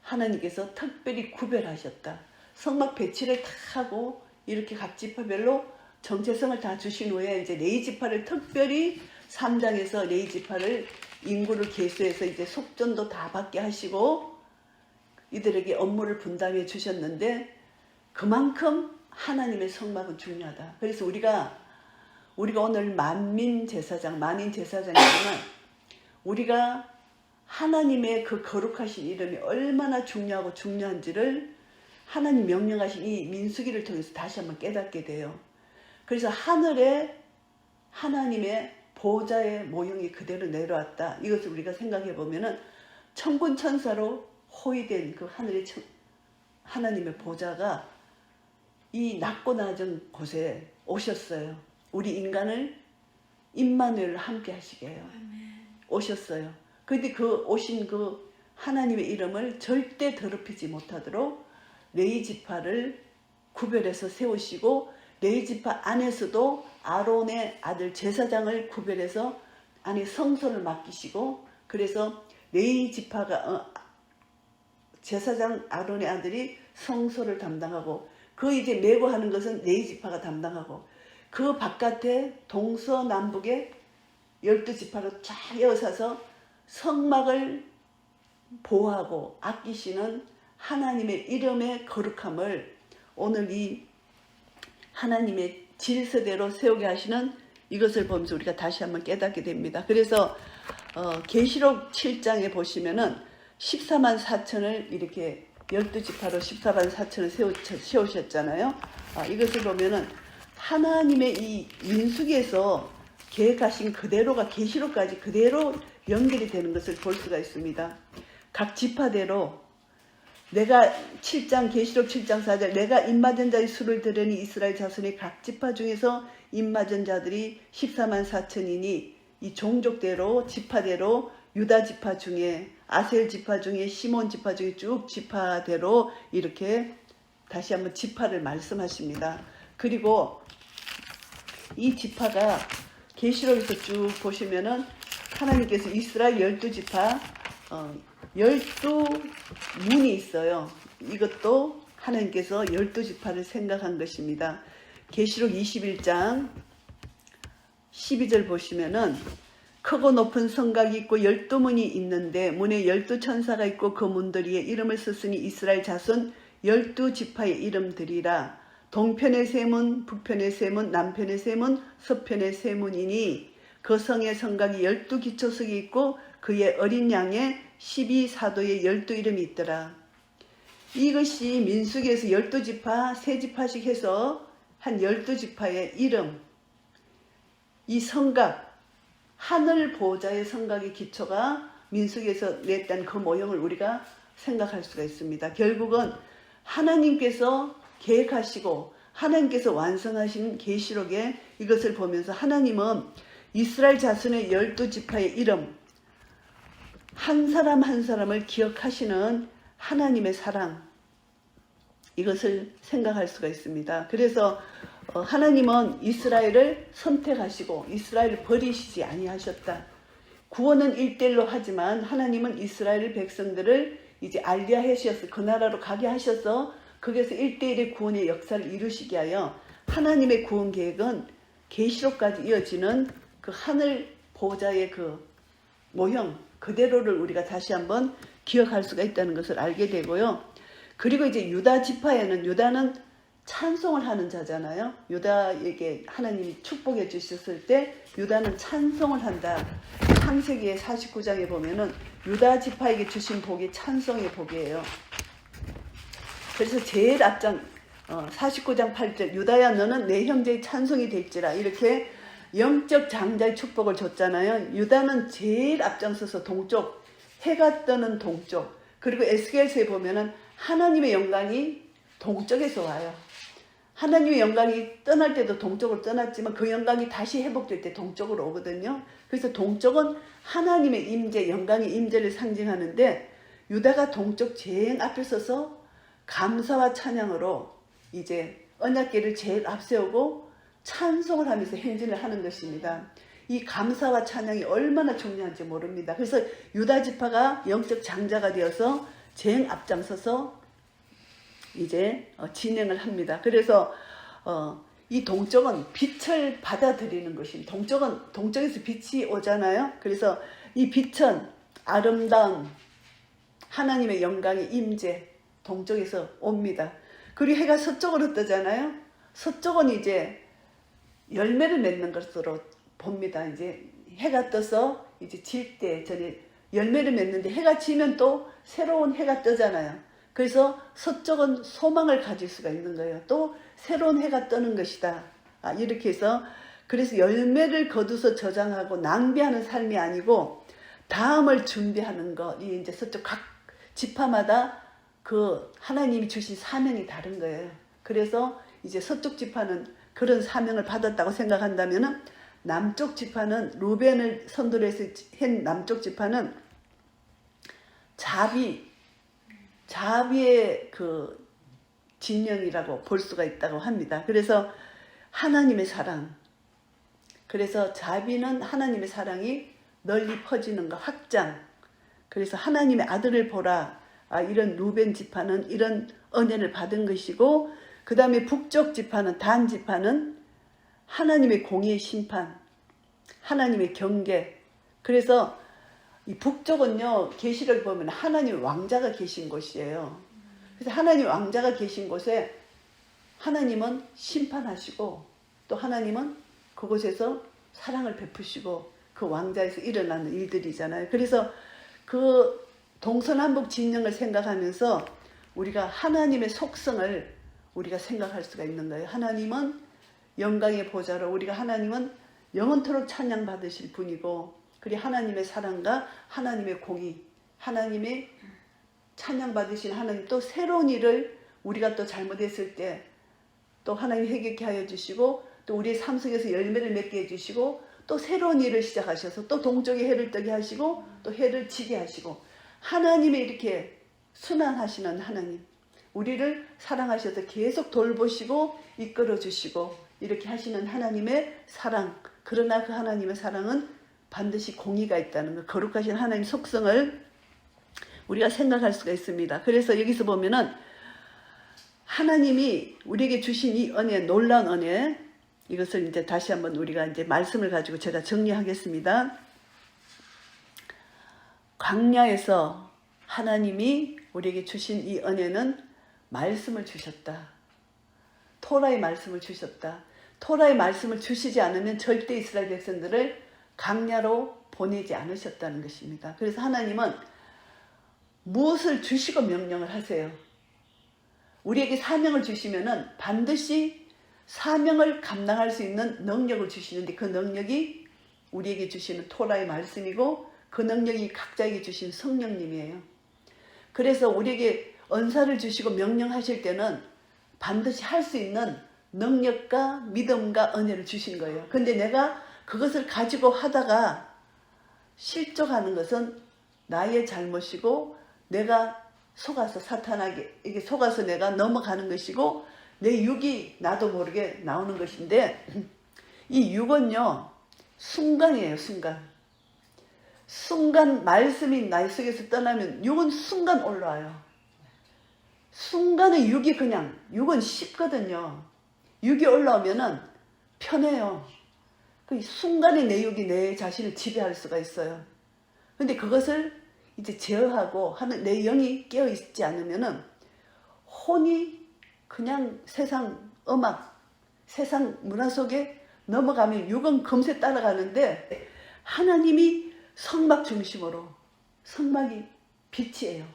S1: 하나님께서 특별히 구별하셨다. 성막 배치를 다 하고 이렇게 각 지파별로 정체성을 다 주신 후에 이제 레위 지파를 특별히 3장에서 레위 지파를 인구를 계수해서 이제 속전도 다 받게 하시고 이들에게 업무를 분담해 주셨는데 그만큼 하나님의 성막은 중요하다. 그래서 우리가 오늘 만인 제사장이지만 우리가 하나님의 그 거룩하신 이름이 얼마나 중요하고 중요한지를 하나님 명령하신 이 민수기를 통해서 다시 한번 깨닫게 돼요. 그래서 하늘에 하나님의 보좌의 모형이 그대로 내려왔다. 이것을 우리가 생각해 보면은 천군 천사로 호위된 그 하나님의 보좌가 이 낮고 낮은 곳에 오셨어요. 우리 인간을 임마누엘을 함께 하시게 해요. 오셨어요. 그런데 그 오신 그 하나님의 이름을 절대 더럽히지 못하도록 레위 지파를 구별해서 세우시고 레위 지파 안에서도 아론의 아들 제사장을 구별해서 안에 성소를 맡기시고 그래서 레위 지파가 제사장 아론의 아들이 성소를 담당하고 그 이제 메고 하는 것은 레위 지파가 담당하고 그 바깥에 동서남북에 12지파로 쫙 에워싸서 성막을 보호하고 아끼시는 하나님의 이름의 거룩함을 오늘 이 하나님의 질서대로 세우게 하시는 이것을 보면서 우리가 다시 한번 깨닫게 됩니다. 그래서 계시록 7장에 보시면은 14만 4천을 이렇게 12지파로 14만 4천을 세우셨잖아요. 이것을 보면은 하나님의 이 민수기에서 계획하신 그대로가 계시록까지 그대로 연결이 되는 것을 볼 수가 있습니다. 각 지파대로 내가 계시록 7장 4절 내가 입맞은 자의 수를 들으니 이스라엘 자손의 각 지파 중에서 입맞은 자들이 14만 4천이니 이 종족대로 지파대로 유다 지파 중에 아셀 지파 중에 시몬 지파 중에 쭉 지파대로 이렇게 다시 한번 지파를 말씀하십니다. 그리고 이 지파가 계시록에서 쭉 보시면은 하나님께서 이스라엘 12지파 12문이 있어요. 이것도 하나님께서 12지파를 생각한 것입니다. 계시록 21장 12절 보시면은 크고 높은 성곽이 있고 12문이 있는데 문에 12천사가 있고 그 문들 위에 이름을 썼으니 이스라엘 자손 12지파의 이름들이라. 동편의 세문, 북편의 세문, 남편의 세문, 서편의 세문이니 그 성의 성곽이 12기초석이 있고 그의 어린 양의 12사도의 12이름이 있더라. 이것이 민수기에서 12지파, 3지파씩 해서 한 12지파의 이름, 이 성곽, 하늘 보좌의 성곽의 기초가 민수기에서 냈던 그 모형을 우리가 생각할 수가 있습니다. 결국은 하나님께서 계획하시고 하나님께서 완성하신 계시록에 이것을 보면서 하나님은 이스라엘 자손의 12지파의 이름, 한 사람 한 사람을 기억하시는 하나님의 사랑, 이것을 생각할 수가 있습니다. 그래서 하나님은 이스라엘을 선택하시고 이스라엘을 버리시지 아니하셨다. 구원은 1대1로 하지만 하나님은 이스라엘 백성들을 이제 알리하셔서 그 나라로 가게 하셔서 거기서 1대1의 구원의 역사를 이루시게 하여 하나님의 구원 계획은 계시록까지 이어지는 그 하늘 보좌의 그 모형 그대로를 우리가 다시 한번 기억할 수가 있다는 것을 알게 되고요. 그리고 이제 유다 지파에는, 유다는 찬송을 하는 자잖아요. 유다에게 하나님이 축복해 주셨을 때 유다는 찬송을 한다. 창세기 49장에 보면은 유다 지파에게 주신 복이 찬송의 복이에요. 그래서 제일 앞장 49장 8절 유다야 너는 내 형제의 찬송이 될지라, 이렇게 영적 장자의 축복을 줬잖아요. 유다는 제일 앞장서서 동쪽, 해가 뜨는 동쪽, 그리고 에스겔서에 보면은 하나님의 영광이 동쪽에서 와요. 하나님의 영광이 떠날 때도 동쪽으로 떠났지만 그 영광이 다시 회복될 때 동쪽으로 오거든요. 그래서 동쪽은 하나님의 임재, 영광의 임재를 상징하는데 유다가 동쪽 제일 앞에 서서 감사와 찬양으로 이제 언약궤를 제일 앞세우고 찬송을 하면서 행진을 하는 것입니다. 이 감사와 찬양이 얼마나 중요한지 모릅니다. 그래서 유다 지파가 영적 장자가 되어서 제일 앞장서서 이제 진행을 합니다. 그래서 이 동쪽은 빛을 받아들이는 것입니다. 동쪽에서 빛이 오잖아요. 그래서 이 빛은 아름다운 하나님의 영광의 임재, 동쪽에서 옵니다. 그리고 해가 서쪽으로 뜨잖아요. 서쪽은 이제 열매를 맺는 것으로 봅니다. 이제 해가 떠서 이제 질 때 전에 열매를 맺는데 해가 지면 또 새로운 해가 뜨잖아요. 그래서 서쪽은 소망을 가질 수가 있는 거예요. 또 새로운 해가 뜨는 것이다. 이렇게 해서 그래서 열매를 거두서 저장하고 낭비하는 삶이 아니고 다음을 준비하는 것. 이 이제 서쪽 각 지파마다 그 하나님이 주신 사명이 다른 거예요. 그래서 이제 서쪽 지파는 그런 사명을 받았다고 생각한다면은 남쪽 지파는 루벤을 선두로 해서 한 남쪽 지파는 자비의 그 진영이라고 볼 수가 있다고 합니다. 그래서 하나님의 사랑, 그래서 자비는 하나님의 사랑이 널리 퍼지는 것, 확장. 그래서 하나님의 아들을 보라. 이런 루벤 지파는 이런 은혜를 받은 것이고, 그 다음에 북쪽 지파는, 단 지파는 하나님의 공의의 심판, 하나님의 경계. 그래서 이 북쪽은요, 계시록에 보면 하나님의 왕자가 계신 곳이에요. 그래서 하나님의 왕자가 계신 곳에 하나님은 심판하시고 또 하나님은 그곳에서 사랑을 베푸시고 그 왕자에서 일어나는 일들이잖아요. 그래서 그 동서남북 진영을 생각하면서 우리가 하나님의 속성을 우리가 생각할 수가 있는 거예요. 하나님은 영광의 보좌로, 우리가 하나님은 영원토록 찬양받으실 분이고, 그리고 하나님의 사랑과 하나님의 공의, 하나님의 찬양받으신 하나님, 또 새로운 일을 우리가 또 잘못했을 때 또 하나님 회개케 하여 주시고, 또 우리의 삶 속에서 열매를 맺게 해주시고, 또 새로운 일을 시작하셔서 또 동쪽에 해를 뜨게 하시고 또 해를 지게 하시고, 하나님의 이렇게 순환하시는 하나님, 우리를 사랑하셔서 계속 돌보시고 이끌어 주시고 이렇게 하시는 하나님의 사랑. 그러나 그 하나님의 사랑은 반드시 공의가 있다는 것, 거룩하신 하나님 속성을 우리가 생각할 수가 있습니다. 그래서 여기서 보면은 하나님이 우리에게 주신 이 은혜, 놀라운 은혜, 이것을 이제 다시 한번 우리가 이제 말씀을 가지고 제가 정리하겠습니다. 광야에서 하나님이 우리에게 주신 이 은혜는 말씀을 주셨다. 토라의 말씀을 주셨다. 토라의 말씀을 주시지 않으면 절대 이스라엘 백성들을 광야로 보내지 않으셨다는 것입니다. 그래서 하나님은 무엇을 주시고 명령을 하세요. 우리에게 사명을 주시면은 반드시 사명을 감당할 수 있는 능력을 주시는데 그 능력이 우리에게 주시는 토라의 말씀이고 그 능력이 각자에게 주신 성령님이에요. 그래서 우리에게 은사를 주시고 명령하실 때는 반드시 할 수 있는 능력과 믿음과 은혜를 주신 거예요. 근데 내가 그것을 가지고 하다가 실족하는 것은 나의 잘못이고 내가 속아서 사탄에게 속아서 내가 넘어가는 것이고 내 육이 나도 모르게 나오는 것인데 이 육은요 순간이에요. 순간 말씀이 나의 속에서 떠나면 육은 순간 올라와요. 순간에 육은 쉽거든요. 육이 올라오면은 편해요. 그 순간에 내 육이 내 자신을 지배할 수가 있어요. 근데 그것을 이제 제어하고 하는 내 영이 깨어있지 않으면은 혼이 그냥 세상 음악, 세상 문화 속에 넘어가면 육은 금세 따라가는데 하나님이 성막 중심으로 성막이 빛이에요.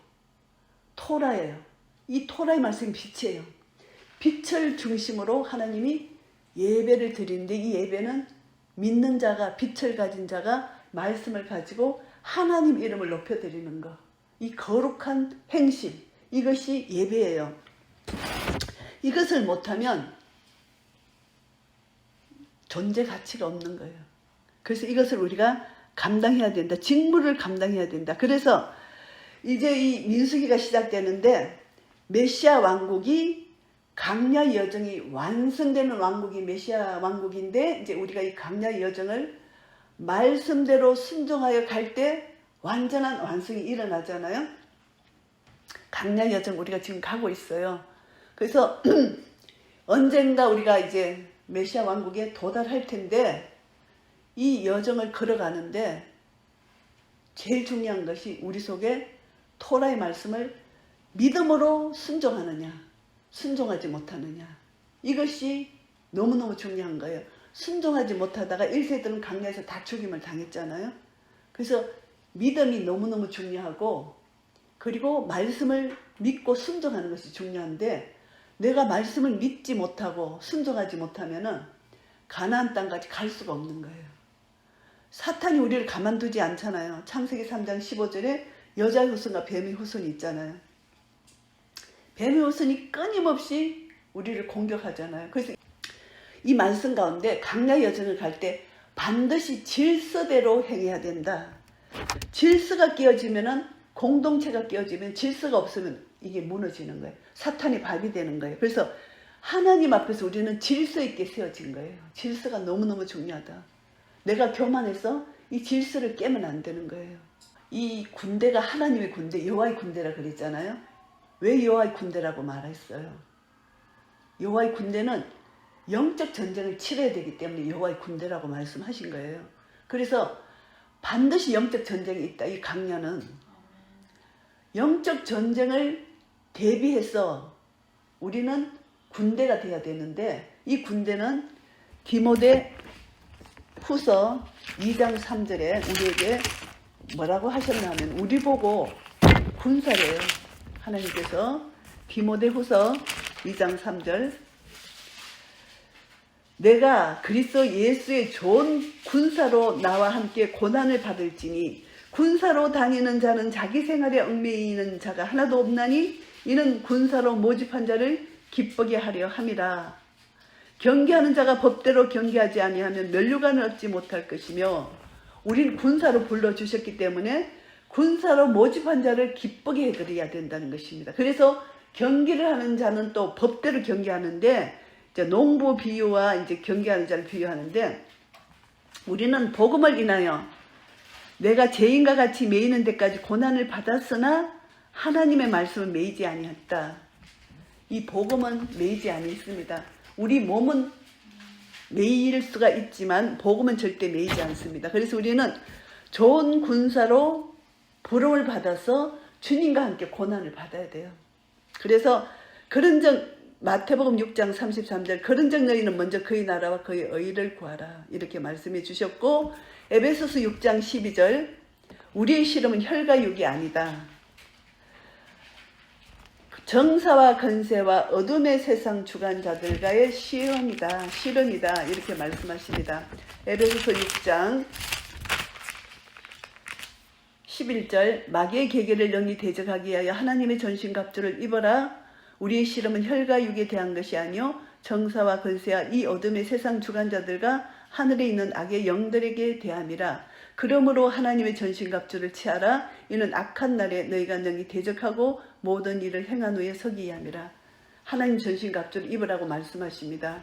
S1: 토라예요. 이 토라의 말씀이 빛이에요. 빛을 중심으로 하나님이 예배를 드리는데 이 예배는 믿는 자가 빛을 가진 자가 말씀을 가지고 하나님 이름을 높여드리는 것. 이 거룩한 행실 이것이 예배예요. 이것을 못하면 존재 가치가 없는 거예요. 그래서 이것을 우리가 감당해야 된다. 직무를 감당해야 된다. 그래서 이제 이 민수기가 시작되는데 메시아 왕국이 광야 여정이 완성되는 왕국이 메시아 왕국인데 이제 우리가 이 광야 여정을 말씀대로 순종하여 갈 때 완전한 완성이 일어나잖아요. 광야 여정 우리가 지금 가고 있어요. 그래서 언젠가 우리가 이제 메시아 왕국에 도달할 텐데 이 여정을 걸어가는데 제일 중요한 것이 우리 속에 토라의 말씀을 믿음으로 순종하느냐 순종하지 못하느냐 이것이 너무너무 중요한 거예요. 순종하지 못하다가 1세들은 광야에서 다 죽임을 당했잖아요. 그래서 믿음이 너무너무 중요하고 그리고 말씀을 믿고 순종하는 것이 중요한데 내가 말씀을 믿지 못하고 순종하지 못하면은 가나안 땅까지 갈 수가 없는 거예요. 사탄이 우리를 가만두지 않잖아요. 창세기 3장 15절에 여자의 후손과 뱀의 후손이 있잖아요. 뱀의 후손이 끊임없이 우리를 공격하잖아요. 그래서 이 말씀 가운데 광야 여정을 갈 때 반드시 질서대로 행해야 된다. 질서가 깨어지면은 공동체가 깨어지면 질서가 없으면 이게 무너지는 거예요. 사탄이 밥이 되는 거예요. 그래서 하나님 앞에서 우리는 질서 있게 세워진 거예요. 질서가 너무너무 중요하다. 내가 교만해서 이 질서를 깨면 안 되는 거예요. 이 군대가 하나님의 군대, 여호와의 군대라 그랬잖아요. 왜 여호와의 군대라고 말했어요? 여호와의 군대는 영적 전쟁을 치러야 되기 때문에 여호와의 군대라고 말씀하신 거예요. 그래서 반드시 영적 전쟁이 있다. 이 광야는 영적 전쟁을 대비해서 우리는 군대가 돼야 되는데 이 군대는 디모데 후서 2장 3절에 우리에게 뭐라고 하셨나 하면 우리 보고 군사래요. 하나님께서 디모데 후서 2장 3절 내가 그리스도 예수의 좋은 군사로 나와 함께 고난을 받을지니 군사로 다니는 자는 자기 생활에 얽매이는 자가 하나도 없나니 이는 군사로 모집한 자를 기쁘게 하려 함이라. 경계하는 자가 법대로 경계하지 아니하면 면류관을 얻지 못할 것이며 우린 군사로 불러주셨기 때문에 군사로 모집한 자를 기쁘게 해드려야 된다는 것입니다. 그래서 경계를 하는 자는 또 법대로 경계하는데 이제 농부 비유와 이제 경계하는 자를 비유하는데 우리는 복음을 인하여 내가 죄인과 같이 매이는 데까지 고난을 받았으나 하나님의 말씀을 매이지 아니했다. 이 복음은 매이지 아니했습니다. 우리 몸은 매일 수가 있지만 복음은 절대 매이지 않습니다. 그래서 우리는 좋은 군사로 부름을 받아서 주님과 함께 고난을 받아야 돼요. 그래서 마태복음 6장 33절 그런즉 너희는 먼저 그의 나라와 그의 의를 구하라 이렇게 말씀해 주셨고, 에베소서 6장 12절 우리의 시름은 혈과 육이 아니다. 정사와 건세와 어둠의 세상 주관자들과의 시험이다. 이렇게 말씀하십니다. 에베소서 6장 11절 마귀의 계계를 영리 대적하기 위하여 하나님의 전신갑주를 입어라. 우리의 시름은 혈과 육에 대한 것이 아니요 정사와 건세와 이 어둠의 세상 주관자들과 하늘에 있는 악의 영들에게 대함이라. 그러므로 하나님의 전신갑주를 취하라. 이는 악한 날에 너희가 능히 대적하고 모든 일을 행한 후에 서기 위함이라. 하나님 전신갑주를 입으라고 말씀하십니다.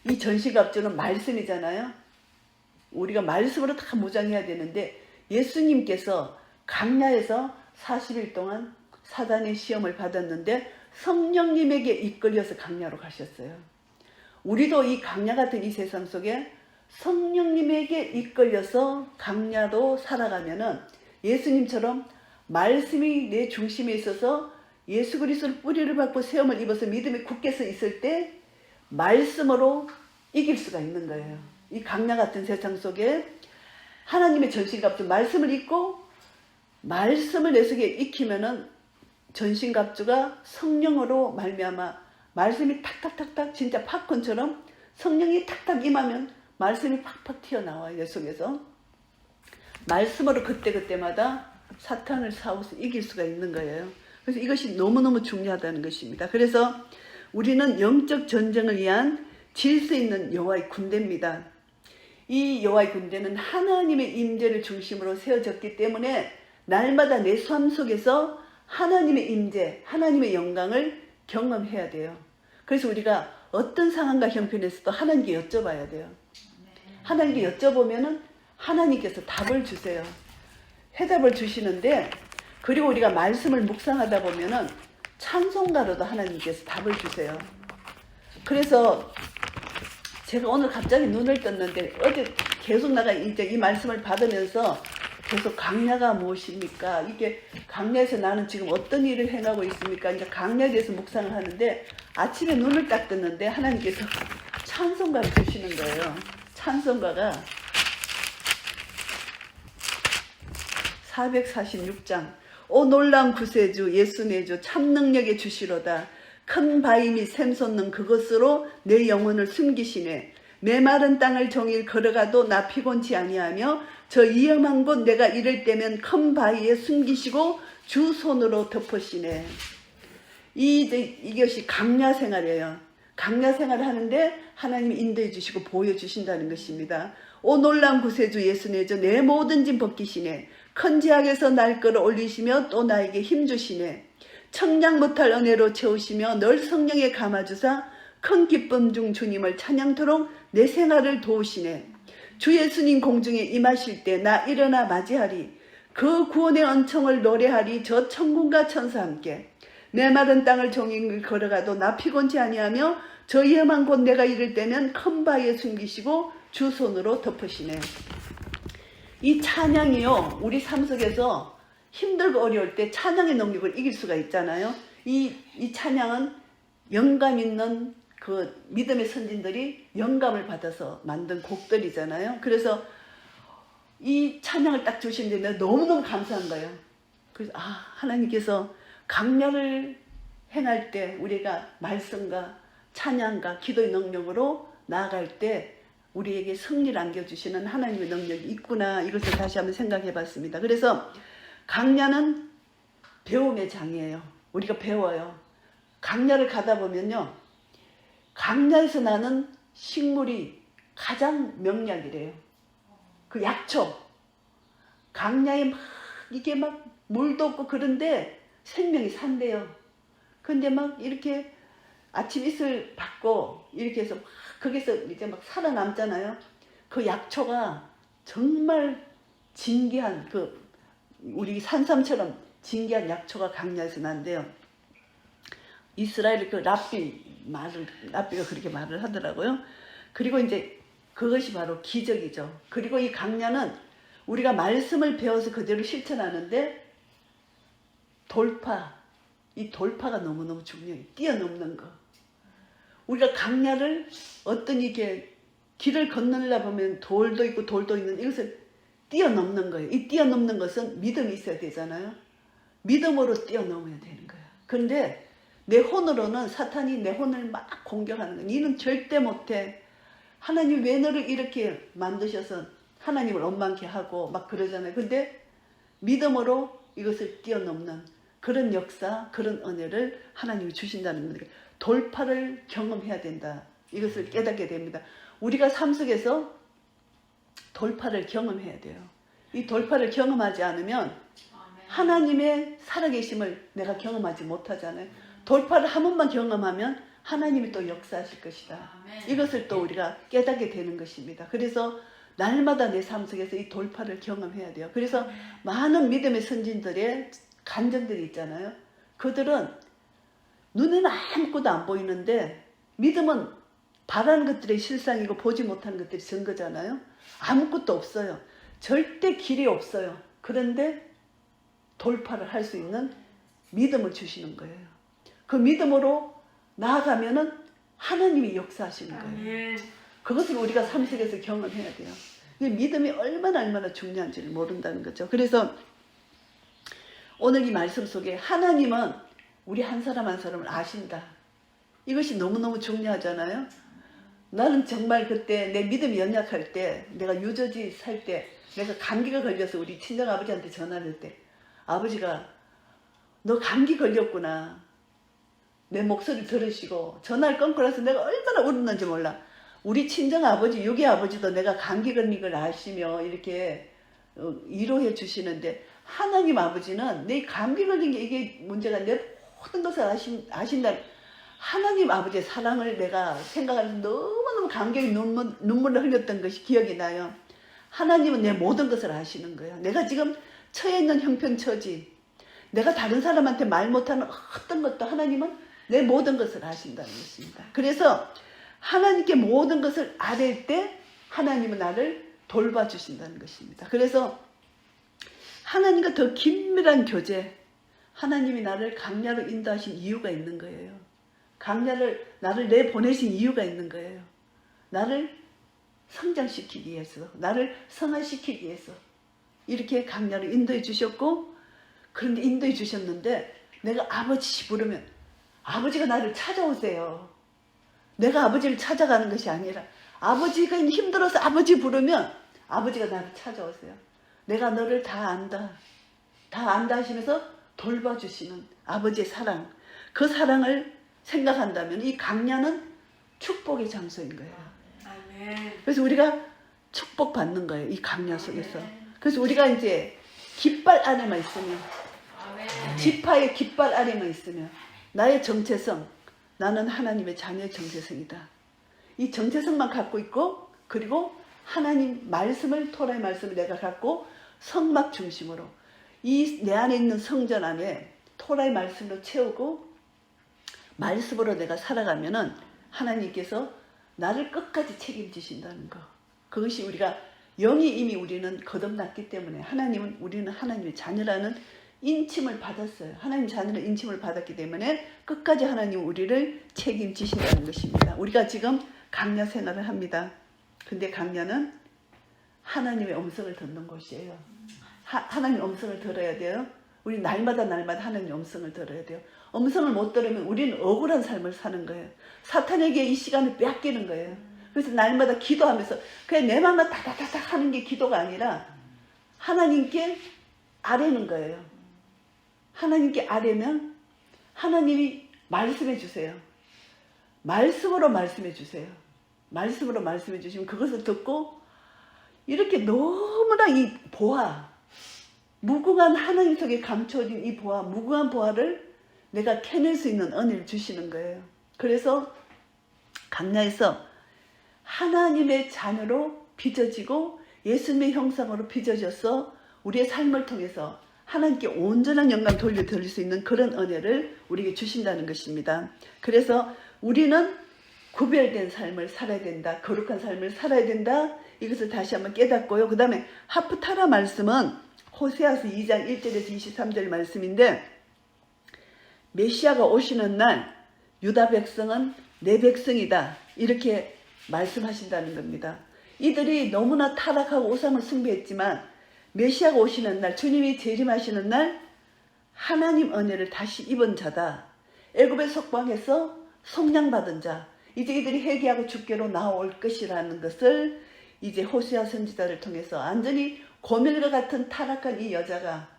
S1: 이 전신갑주는 말씀이잖아요. 우리가 말씀으로 다 무장해야 되는데, 예수님께서 강야에서 40일 동안 사단의 시험을 받았는데 성령님에게 이끌려서 강야로 가셨어요. 우리도 이 강야 같은 이 세상 속에 성령님에게 이끌려서 강야로 살아가면은 예수님처럼 말씀이 내 중심에 있어서 예수 그리스도를 뿌리를 받고 세움을 입어서 믿음에 굳게 서 있을 때 말씀으로 이길 수가 있는 거예요. 이 강야 같은 세상 속에 하나님의 전신갑주 말씀을 입고 말씀을 내 속에 익히면은 전신갑주가 성령으로 말미암아 말씀이 탁탁탁탁 진짜 팝콘처럼 성령이 탁탁 임하면 말씀이 팍팍 튀어나와요. 내 속에서 말씀으로 그때그때마다 사탄을 싸워서 이길 수가 있는 거예요. 그래서 이것이 너무너무 중요하다는 것입니다. 그래서 우리는 영적 전쟁을 위한 질서 있는 여호와의 군대입니다. 이 여호와의 군대는 하나님의 임재를 중심으로 세워졌기 때문에 날마다 내 삶 속에서 하나님의 임재, 하나님의 영광을 경험해야 돼요. 그래서 우리가 어떤 상황과 형편에서도 하나님께 여쭤봐야 돼요. 하나님께 여쭤보면은 하나님께서 답을 주세요. 해답을 주시는데, 그리고 우리가 말씀을 묵상하다 보면은 찬송가로도 하나님께서 답을 주세요. 그래서 제가 오늘 갑자기 눈을 떴는데, 어제 계속 나가 이제 이 말씀을 받으면서 계속 강야가 무엇입니까? 이게 강야에서 나는 지금 어떤 일을 행하고 있습니까? 이제 강야에 대해서 묵상을 하는데, 아침에 눈을 딱 떴는데 하나님께서 찬송가를 주시는 거예요. 찬송가가 446장 오 놀라운 구세주 예수 내 주 참 능력의 주시로다. 큰 바위 및 샘솟는 그것으로 내 영혼을 숨기시네. 메마른 땅을 종일 걸어가도 나 피곤치 아니하며 저 위험한 곳 내가 이를 때면 큰 바위에 숨기시고 주 손으로 덮으시네. 이것이 강야 생활이에요. 강야 생활을 하는데 하나님이 인도해 주시고 보여주신다는 것입니다. 오 놀라운 구세주 예수 내 주 내 모든 짐 벗기시네. 큰 지악에서 날 끌어올리시며 또 나에게 힘주시네. 청량 못할 은혜로 채우시며 널 성령에 감아주사 큰 기쁨 중 주님을 찬양토록 내 생활을 도우시네. 주 예수님 공중에 임하실 때 나 일어나 맞이하리. 그 구원의恩청을 노래하리. 저 천군과 천사 함께. 메마른 땅을 종일 걸어가도 나 피곤치 아니하며 저 위험한 곳 내가 이를 때면 큰 바위에 숨기시고 주 손으로 덮으시네. 이 찬양이요, 우리 삶 속에서 힘들고 어려울 때 찬양의 능력을 이길 수가 있잖아요. 이 찬양은 영감 있는 그 믿음의 선진들이 영감을 받아서 만든 곡들이잖아요. 그래서 이 찬양을 딱 주시는데 내가 너무너무 감사한 거예요. 그래서 하나님께서 강야를 행할 때 우리가 말씀과 찬양과 기도의 능력으로 나아갈 때 우리에게 승리를 안겨주시는 하나님의 능력이 있구나, 이것을 다시 한번 생각해 봤습니다. 그래서 강야는 배움의 장이에요. 우리가 배워요. 강야를 가다 보면요, 강야에서 나는 식물이 가장 명약이래요. 그 약초. 강야에 이게 막 물도 없고 그런데 생명이 산대요. 근데 막 이렇게 아침 이슬 받고 이렇게 해서 막 거기서 이제 막 살아남잖아요. 그 약초가 정말 진귀한, 우리 산삼처럼 진귀한 약초가 강야에서 난대요. 이스라엘 랍비가 그렇게 말을 하더라고요. 그리고 이제 그것이 바로 기적이죠. 그리고 이 강야는 우리가 말씀을 배워서 그대로 실천하는데 돌파, 이 돌파가 너무너무 중요해요. 뛰어넘는 거. 우리가 강야를 어떤 이게 길을 건너려 보면 돌도 있고 돌도 있는 이것을 뛰어넘는 거예요. 이 뛰어넘는 것은 믿음이 있어야 되잖아요. 믿음으로 뛰어넘어야 되는 거예요. 그런데 내 혼으로는 사탄이 내 혼을 막 공격하는 거예요. 니는 절대 못해. 하나님 왜 너를 이렇게 만드셔서 하나님을 원망케 하고 막 그러잖아요. 근데 믿음으로 이것을 뛰어넘는 그런 역사, 그런 은혜를 하나님이 주신다는 겁니다. 돌파를 경험해야 된다. 이것을 깨닫게 됩니다. 우리가 삶 속에서 돌파를 경험해야 돼요. 이 돌파를 경험하지 않으면 하나님의 살아계심을 내가 경험하지 못하잖아요. 돌파를 한 번만 경험하면 하나님이 또 역사하실 것이다. 이것을 또 우리가 깨닫게 되는 것입니다. 그래서 날마다 내 삶 속에서 이 돌파를 경험해야 돼요. 그래서 많은 믿음의 선진들의 간증들이 있잖아요. 그들은 눈에는 아무것도 안 보이는데 믿음은 바라는 것들의 실상이고 보지 못하는 것들이 증거잖아요. 아무것도 없어요. 절대 길이 없어요. 그런데 돌파를 할 수 있는 믿음을 주시는 거예요. 그 믿음으로 나아가면은 하나님이 역사하시는 거예요. 그것을 우리가 삶 속에서 경험해야 돼요. 믿음이 얼마나 중요한지를 모른다는 거죠. 그래서 오늘 이 말씀 속에 하나님은 우리 한 사람 한 사람을 아신다. 이것이 너무너무 중요하잖아요. 나는 정말 그때 내 믿음이 연약할 때, 내가 유저지 살 때, 내가 감기가 걸려서 우리 친정아버지한테 전화를 할 때 아버지가 너 감기 걸렸구나. 내 목소리 들으시고 전화를 끊고 나서 내가 얼마나 울었는지 몰라. 우리 친정아버지, 유기아버지도 내가 감기 걸린 걸 아시며 이렇게 위로해 주시는데 하나님 아버지는 내 감기 걸린 게 이게 문제가 내 모든 것을 아신다. 하나님 아버지의 사랑을 내가 생각하면서 너무너무 감격의 눈물을 흘렸던 것이 기억이 나요. 하나님은 내 모든 것을 아시는 거예요. 내가 지금 처해 있는 형편처지, 내가 다른 사람한테 말 못하는 어떤 것도 하나님은 내 모든 것을 아신다는 것입니다. 그래서 하나님께 모든 것을 아뢰 때 하나님은 나를 돌봐주신다는 것입니다. 그래서 하나님과 더 긴밀한 교제, 하나님이 나를 강야로 인도하신 이유가 있는 거예요. 강야를 나를 내보내신 이유가 있는 거예요. 나를 성장시키기 위해서, 나를 성화시키기 위해서 이렇게 강야로 인도해 주셨고, 그런데 인도해 주셨는데 내가 아버지 부르면 아버지가 나를 찾아오세요. 내가 아버지를 찾아가는 것이 아니라 아버지가 힘들어서 아버지 부르면 아버지가 나를 찾아오세요. 내가 너를 다 안다. 다 안다 하시면서 돌봐주시는 아버지의 사랑. 그 사랑을 생각한다면 이 강야는 축복의 장소인 거예요. 그래서 우리가 축복받는 거예요. 이 강야 속에서. 그래서 우리가 이제 깃발 안에만 있으면, 지파의 깃발 안에만 있으면 나의 정체성, 나는 하나님의 자녀의 정체성이다. 이 정체성만 갖고 있고, 그리고 하나님 말씀을, 토라의 말씀을 내가 갖고 성막 중심으로 이 내 안에 있는 성전 안에 토라의 말씀으로 채우고 말씀으로 내가 살아가면은 하나님께서 나를 끝까지 책임지신다는 거. 그것이 우리가 영이 이미 우리는 거듭났기 때문에 우리는 하나님의 자녀라는 인침을 받았어요. 하나님 자녀는 인침을 받았기 때문에 끝까지 하나님 우리를 책임지신다는 것입니다. 우리가 지금 강야 생활을 합니다. 근데 강야는 하나님의 음성을 듣는 곳이에요. 하나님 음성을 들어야 돼요. 우리 날마다 하나님 음성을 들어야 돼요. 음성을 못 들으면 우리는 억울한 삶을 사는 거예요. 사탄에게 이 시간을 뺏기는 거예요. 그래서 날마다 기도하면서 그냥 내 맘만 다다다닥 하는 게 기도가 아니라 하나님께 아뢰는 거예요. 하나님께 아뢰면 하나님이 말씀해 주세요. 말씀으로 말씀해 주세요. 말씀으로 말씀해 주시면 그것을 듣고 이렇게 너무나 이 보화, 무궁한 하나님 속에 감춰진 이 보화, 무궁한 보화를 내가 캐낼 수 있는 은혜를 주시는 거예요. 그래서 강야에서 하나님의 자녀로 빚어지고 예수님의 형상으로 빚어져서 우리의 삶을 통해서 하나님께 온전한 영광 돌려드릴 수 있는 그런 은혜를 우리에게 주신다는 것입니다. 그래서 우리는 구별된 삶을 살아야 된다. 거룩한 삶을 살아야 된다. 이것을 다시 한번 깨닫고요. 그 다음에 하프타라 말씀은 호세아서 2장 1절에서 23절 말씀인데 메시아가 오시는 날 유다 백성은 내 백성이다 이렇게 말씀하신다는 겁니다. 이들이 너무나 타락하고 우상을 숭배했지만 메시아가 오시는 날, 주님이 재림하시는 날 하나님 은혜를 다시 입은 자다. 애굽의 속방에서 속량받은 자, 이제 이들이 회개하고 주께로 나올 것이라는 것을 이제 호세아 선지자를 통해서 완전히 고멜과 같은 타락한 이 여자가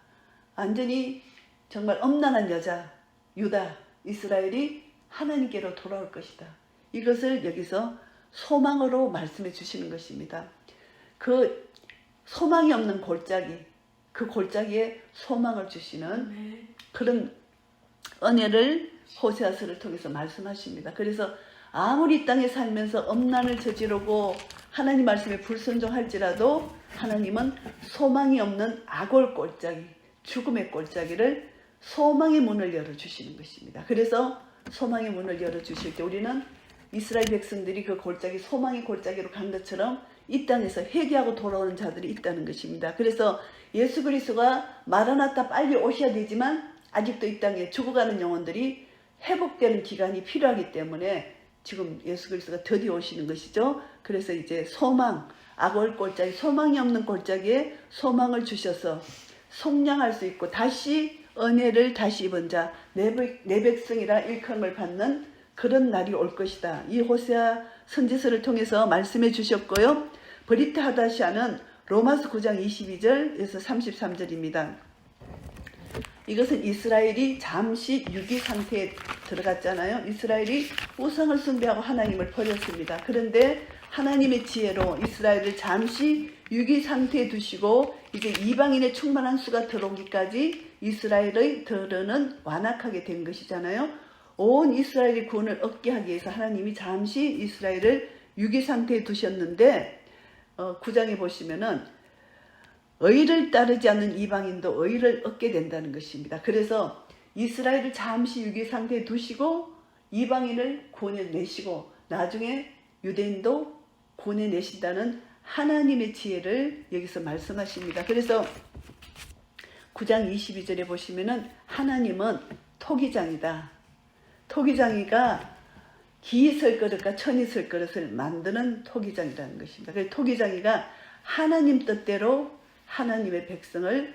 S1: 완전히 정말 엄난한 여자 유다 이스라엘이 하나님께로 돌아올 것이다. 이것을 여기서 소망으로 말씀해 주시는 것입니다. 그 소망이 없는 골짜기, 그 골짜기에 소망을 주시는 그런 은혜를 호세아서를 통해서 말씀하십니다. 그래서 아무리 이 땅에 살면서 엄난을 저지르고 하나님 말씀에 불순종할지라도 하나님은 소망이 없는 악올 골짜기, 죽음의 골짜기를 소망의 문을 열어주시는 것입니다. 그래서 소망의 문을 열어주실 때 우리는 이스라엘 백성들이 그 골짜기, 소망의 골짜기로 간 것처럼 이 땅에서 회개하고 돌아오는 자들이 있다는 것입니다. 그래서 예수 그리스도가 마라나타 빨리 오셔야 되지만 아직도 이 땅에 죽어가는 영혼들이 회복되는 기간이 필요하기 때문에 지금 예수 그리스도가 드디어 오시는 것이죠. 그래서 이제 소망, 악올 골짜기, 소망이 없는 골짜기에 소망을 주셔서 속량할 수 있고 다시 은혜를 다시 입은 자, 내 백성이라 일컬음을 받는 그런 날이 올 것이다. 이 호세아 선지서를 통해서 말씀해 주셨고요. 브리트 하다시아는 로마서 9장 22절에서 33절입니다. 이것은 이스라엘이 잠시 유기 상태에 들어갔잖아요. 이스라엘이 우상을 숭배하고 하나님을 버렸습니다. 그런데 하나님의 지혜로 이스라엘을 잠시 유기 상태에 두시고 이제 이방인의 충만한 수가 들어오기까지 이스라엘의 들은 완악하게 된 것이잖아요. 온 이스라엘의 구원을 얻게 하기 위해서 하나님이 잠시 이스라엘을 유기 상태에 두셨는데 9장에 보시면은 의를 따르지 않는 이방인도 의를 얻게 된다는 것입니다. 그래서 이스라엘을 잠시 유기 상태에 두시고 이방인을 구원해내시고 나중에 유대인도 구원해내신다는 하나님의 지혜를 여기서 말씀하십니다. 그래서 9장 22절에 보시면은 하나님은 토기장이다. 토기장이가 기이 설 그릇과 천이 설 그릇을 만드는 토기장이라는 것입니다. 그래서 토기장이가 하나님 뜻대로 하나님의 백성을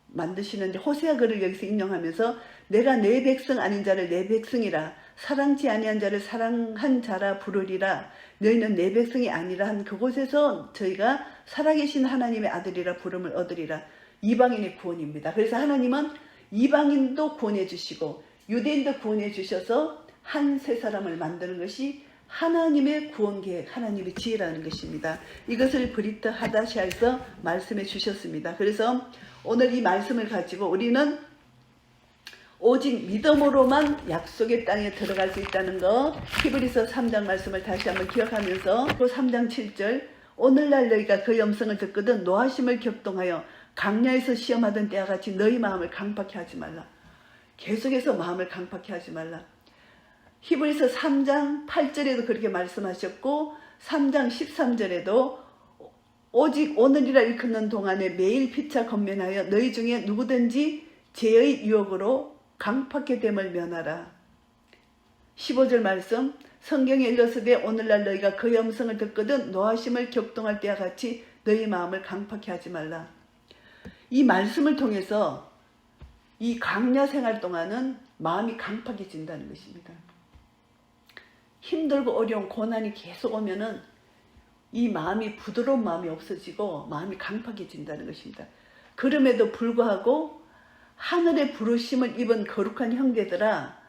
S1: 만드시는데 호세아 글을 여기서 인용하면서 내가 내 백성 아닌 자를 내 백성이라 사랑치 아니한 자를 사랑한 자라 부르리라 너희는 내 백성이 아니라 한 그곳에서 저희가 살아계신 하나님의 아들이라 부름을 얻으리라. 이방인의 구원입니다. 그래서 하나님은 이방인도 구원해 주시고 유대인도 구원해 주셔서 한 세 사람을 만드는 것이 하나님의 구원 계획, 하나님의 지혜라는 것입니다. 이것을 브리트 하다시아에서 말씀해 주셨습니다. 그래서 오늘 이 말씀을 가지고 우리는 오직 믿음으로만 약속의 땅에 들어갈 수 있다는 거, 히브리서 3장 말씀을 다시 한번 기억하면서 3장 7절 오늘날 너희가 그 음성을 듣거든 노하심을 격동하여 강야에서 시험하던 때와 같이 너희 마음을 강팍히 하지 말라. 계속해서 마음을 강팍히 하지 말라. 히브리서 3장 8절에도 그렇게 말씀하셨고 3장 13절에도 오직 오늘이라 일컫는 동안에 매일 피차 건면하여 너희 중에 누구든지 죄의 유혹으로 강팍히 됨을 면하라. 15절 말씀 성경에 일러서되 오늘날 너희가 그의 음성을 듣거든 노하심을 격동할 때와 같이 너희 마음을 강팍히 하지 말라. 이 말씀을 통해서 이 강야 생활 동안은 마음이 강팍해진다는 것입니다. 힘들고 어려운 고난이 계속 오면은 이 마음이 부드러운 마음이 없어지고 마음이 강팍해진다는 것입니다. 그럼에도 불구하고 하늘의 부르심을 입은 거룩한 형제들아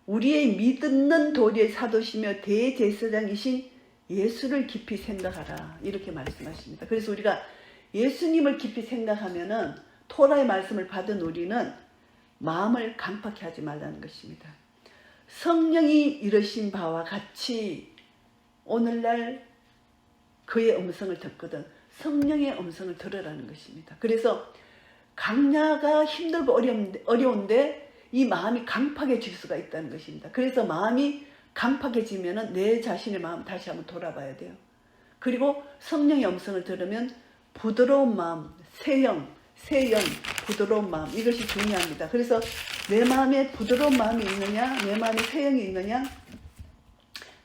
S1: 우리의 믿는 도리의 사도시며 대제사장이신 예수를 깊이 생각하라. 이렇게 말씀하십니다. 그래서 우리가 예수님을 깊이 생각하면은 토라의 말씀을 받은 우리는 마음을 강팍히 하지 말라는 것입니다. 성령이 이르신 바와 같이 오늘날 그의 음성을 듣거든 성령의 음성을 들으라는 것입니다. 그래서 강야가 힘들고 어려운데 이 마음이 강팍해질 수가 있다는 것입니다. 그래서 마음이 강팍해지면 내 자신의 마음 다시 한번 돌아봐야 돼요. 그리고 성령의 음성을 들으면 부드러운 마음, 새 영, 세연, 부드러운 마음, 이것이 중요합니다. 그래서 내 마음에 부드러운 마음이 있느냐, 내 마음에 세연이 있느냐.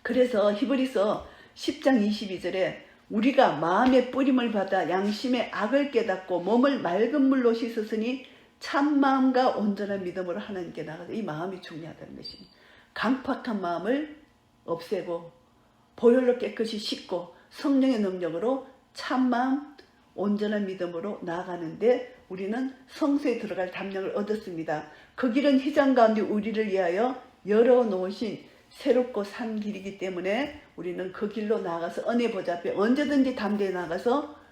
S1: 그래서 히브리서 10장 22절에 우리가 마음의 뿌림을 받아 양심의 악을 깨닫고 몸을 맑은 물로 씻었으니 참 마음과 온전한 믿음으로 하나님께 나가서, 이 마음이 중요하다는 것입니다. 강팍한 마음을 없애고 보혈로 깨끗이 씻고 성령의 능력으로 참 마음, 온전한 믿음으로 나아가는데 우리는 성소에 들어갈 담력을 얻었습니다. 그 길은 휘장 가운데 우리를 위하여 열어놓으신 새롭고 산 길이기 때문에 우리는 그 길로 나가서 은혜 보좌 앞에 언제든지 담대히 나가서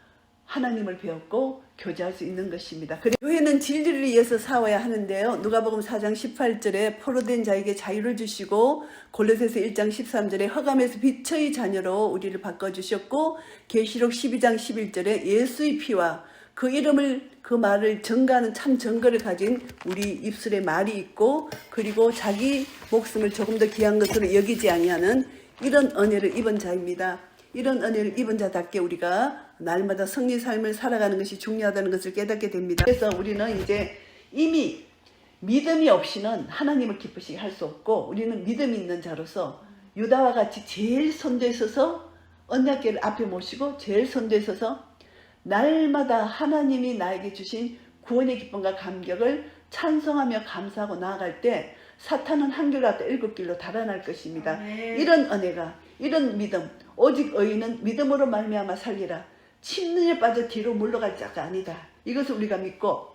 S1: 하나님을 배웠고 교제할 수 있는 것입니다. 그리고 교회는 진리를 위해서 싸워야 하는데요. 누가복음 4장 18절에 포로된 자에게 자유를 주시고, 골로새서 1장 13절에 흑암에서 빛의 자녀로 우리를 바꿔주셨고, 계시록 12장 11절에 예수의 피와 그 이름을, 그 말을 증거하는 참 증거를 가진 우리 입술에 말이 있고, 그리고 자기 목숨을 조금 더 귀한 것으로 여기지 아니하는 이런 은혜를 입은 자입니다. 이런 은혜를 입은 자답게 우리가 날마다 승리 삶을 살아가는 것이 중요하다는 것을 깨닫게 됩니다. 그래서 우리는 이제 이미 믿음이 없이는 하나님을 기쁘시게 할 수 없고, 우리는 믿음이 있는 자로서 유다와 같이 제일 선두에 서서 언약궤를 앞에 모시고 제일 선두에 서서 날마다 하나님이 나에게 주신 구원의 기쁨과 감격을 찬송하며 감사하고 나아갈 때 사탄은 한 길 갔다 일곱 길로 달아날 것입니다. 이런 은혜가, 이런 믿음, 오직 의인은 믿음으로 말미암아 살리라. 침륜에 빠져 뒤로 물러갈 자가 아니다. 이것을 우리가 믿고,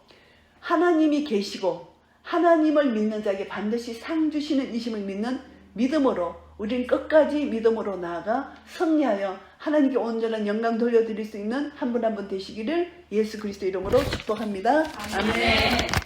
S1: 하나님이 계시고 하나님을 믿는 자에게 반드시 상 주시는 이심을 믿는 믿음으로 우리는 끝까지 믿음으로 나아가 승리하여 하나님께 온전한 영광 돌려드릴 수 있는 한 분 한 분 되시기를 예수 그리스도 이름으로 축복합니다. 아멘.